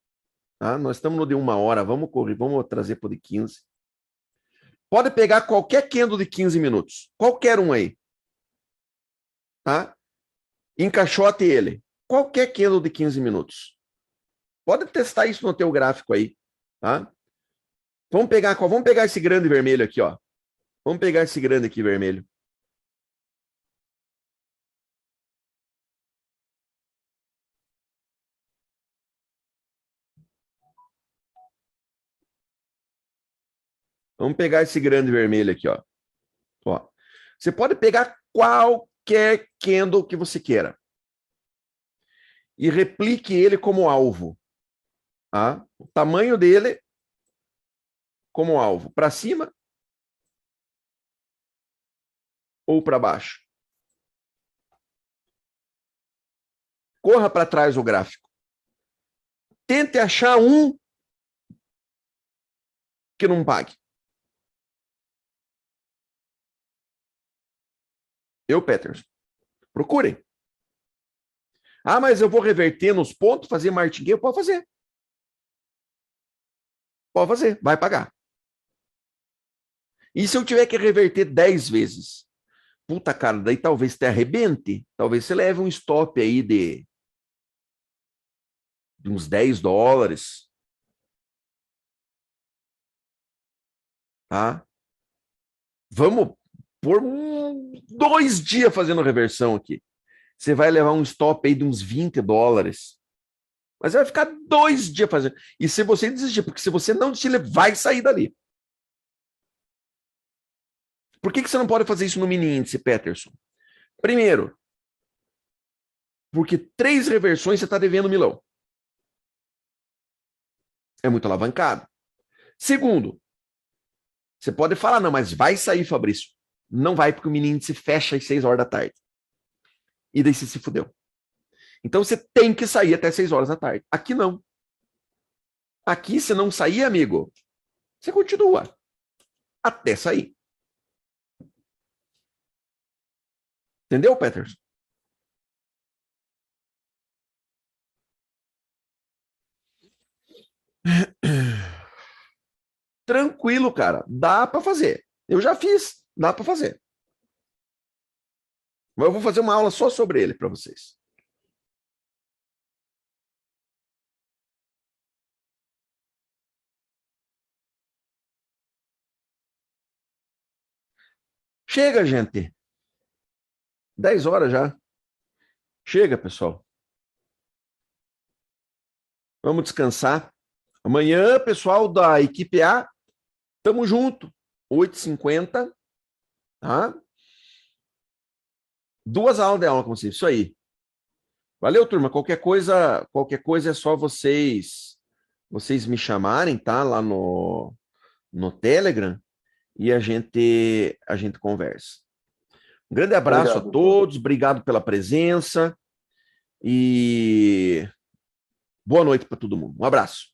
Speaker 1: Tá? Nós estamos no de 1 hora, vamos correr, vamos trazer para o de 15. Pode pegar qualquer candle de 15 minutos, qualquer um aí. Tá? Encaixote ele. Qualquer candle de 15 minutos. Pode testar isso no teu gráfico aí. Tá? Vamos pegar esse grande vermelho aqui, ó. Vamos pegar esse grande aqui vermelho. Vamos pegar esse grande vermelho aqui, ó. Ó. Você pode pegar qualquer candle que você queira e replique ele como alvo. Tá? O tamanho dele como alvo. Para cima ou para baixo. Corra para trás o gráfico. Tente achar um que não pague. Peterson. Procurem. Ah, mas eu vou reverter nos pontos, fazer martingale? Pode fazer. Pode fazer, vai pagar. E se eu tiver que reverter 10 vezes? Puta, cara, daí talvez te arrebente. Talvez você leve um stop aí de uns $10. Tá? Vamos por 2 dias fazendo reversão aqui. Você vai levar um stop aí de uns $20. Mas vai ficar 2 dias fazendo. E se você desistir, porque se você não desistir, ele vai sair dali. Por que você não pode fazer isso no mini índice, Peterson? Primeiro, porque 3 reversões você está devendo milão. É muito alavancado. Segundo, você pode falar, não, mas vai sair, Fabrício. Não vai, porque o mini índice fecha às 6 horas da tarde. E daí você se fudeu. Então você tem que sair até 6 horas da tarde. Aqui não. Aqui, se não sair, amigo, você continua até sair. Entendeu, Peterson? tranquilo, cara. Dá para fazer. Eu já fiz, dá para fazer. Mas eu vou fazer uma aula só sobre ele para vocês. Chega, gente. 10 horas já. Chega, pessoal. Vamos descansar. Amanhã, pessoal da equipe A, tamo junto. 8h50. Tá? 2 aulas de aula com vocês. Isso aí. Valeu, turma. Qualquer coisa é só vocês me chamarem, tá? Lá no Telegram e a gente conversa. Um grande abraço a todos, obrigado pela presença e boa noite para todo mundo. Um abraço.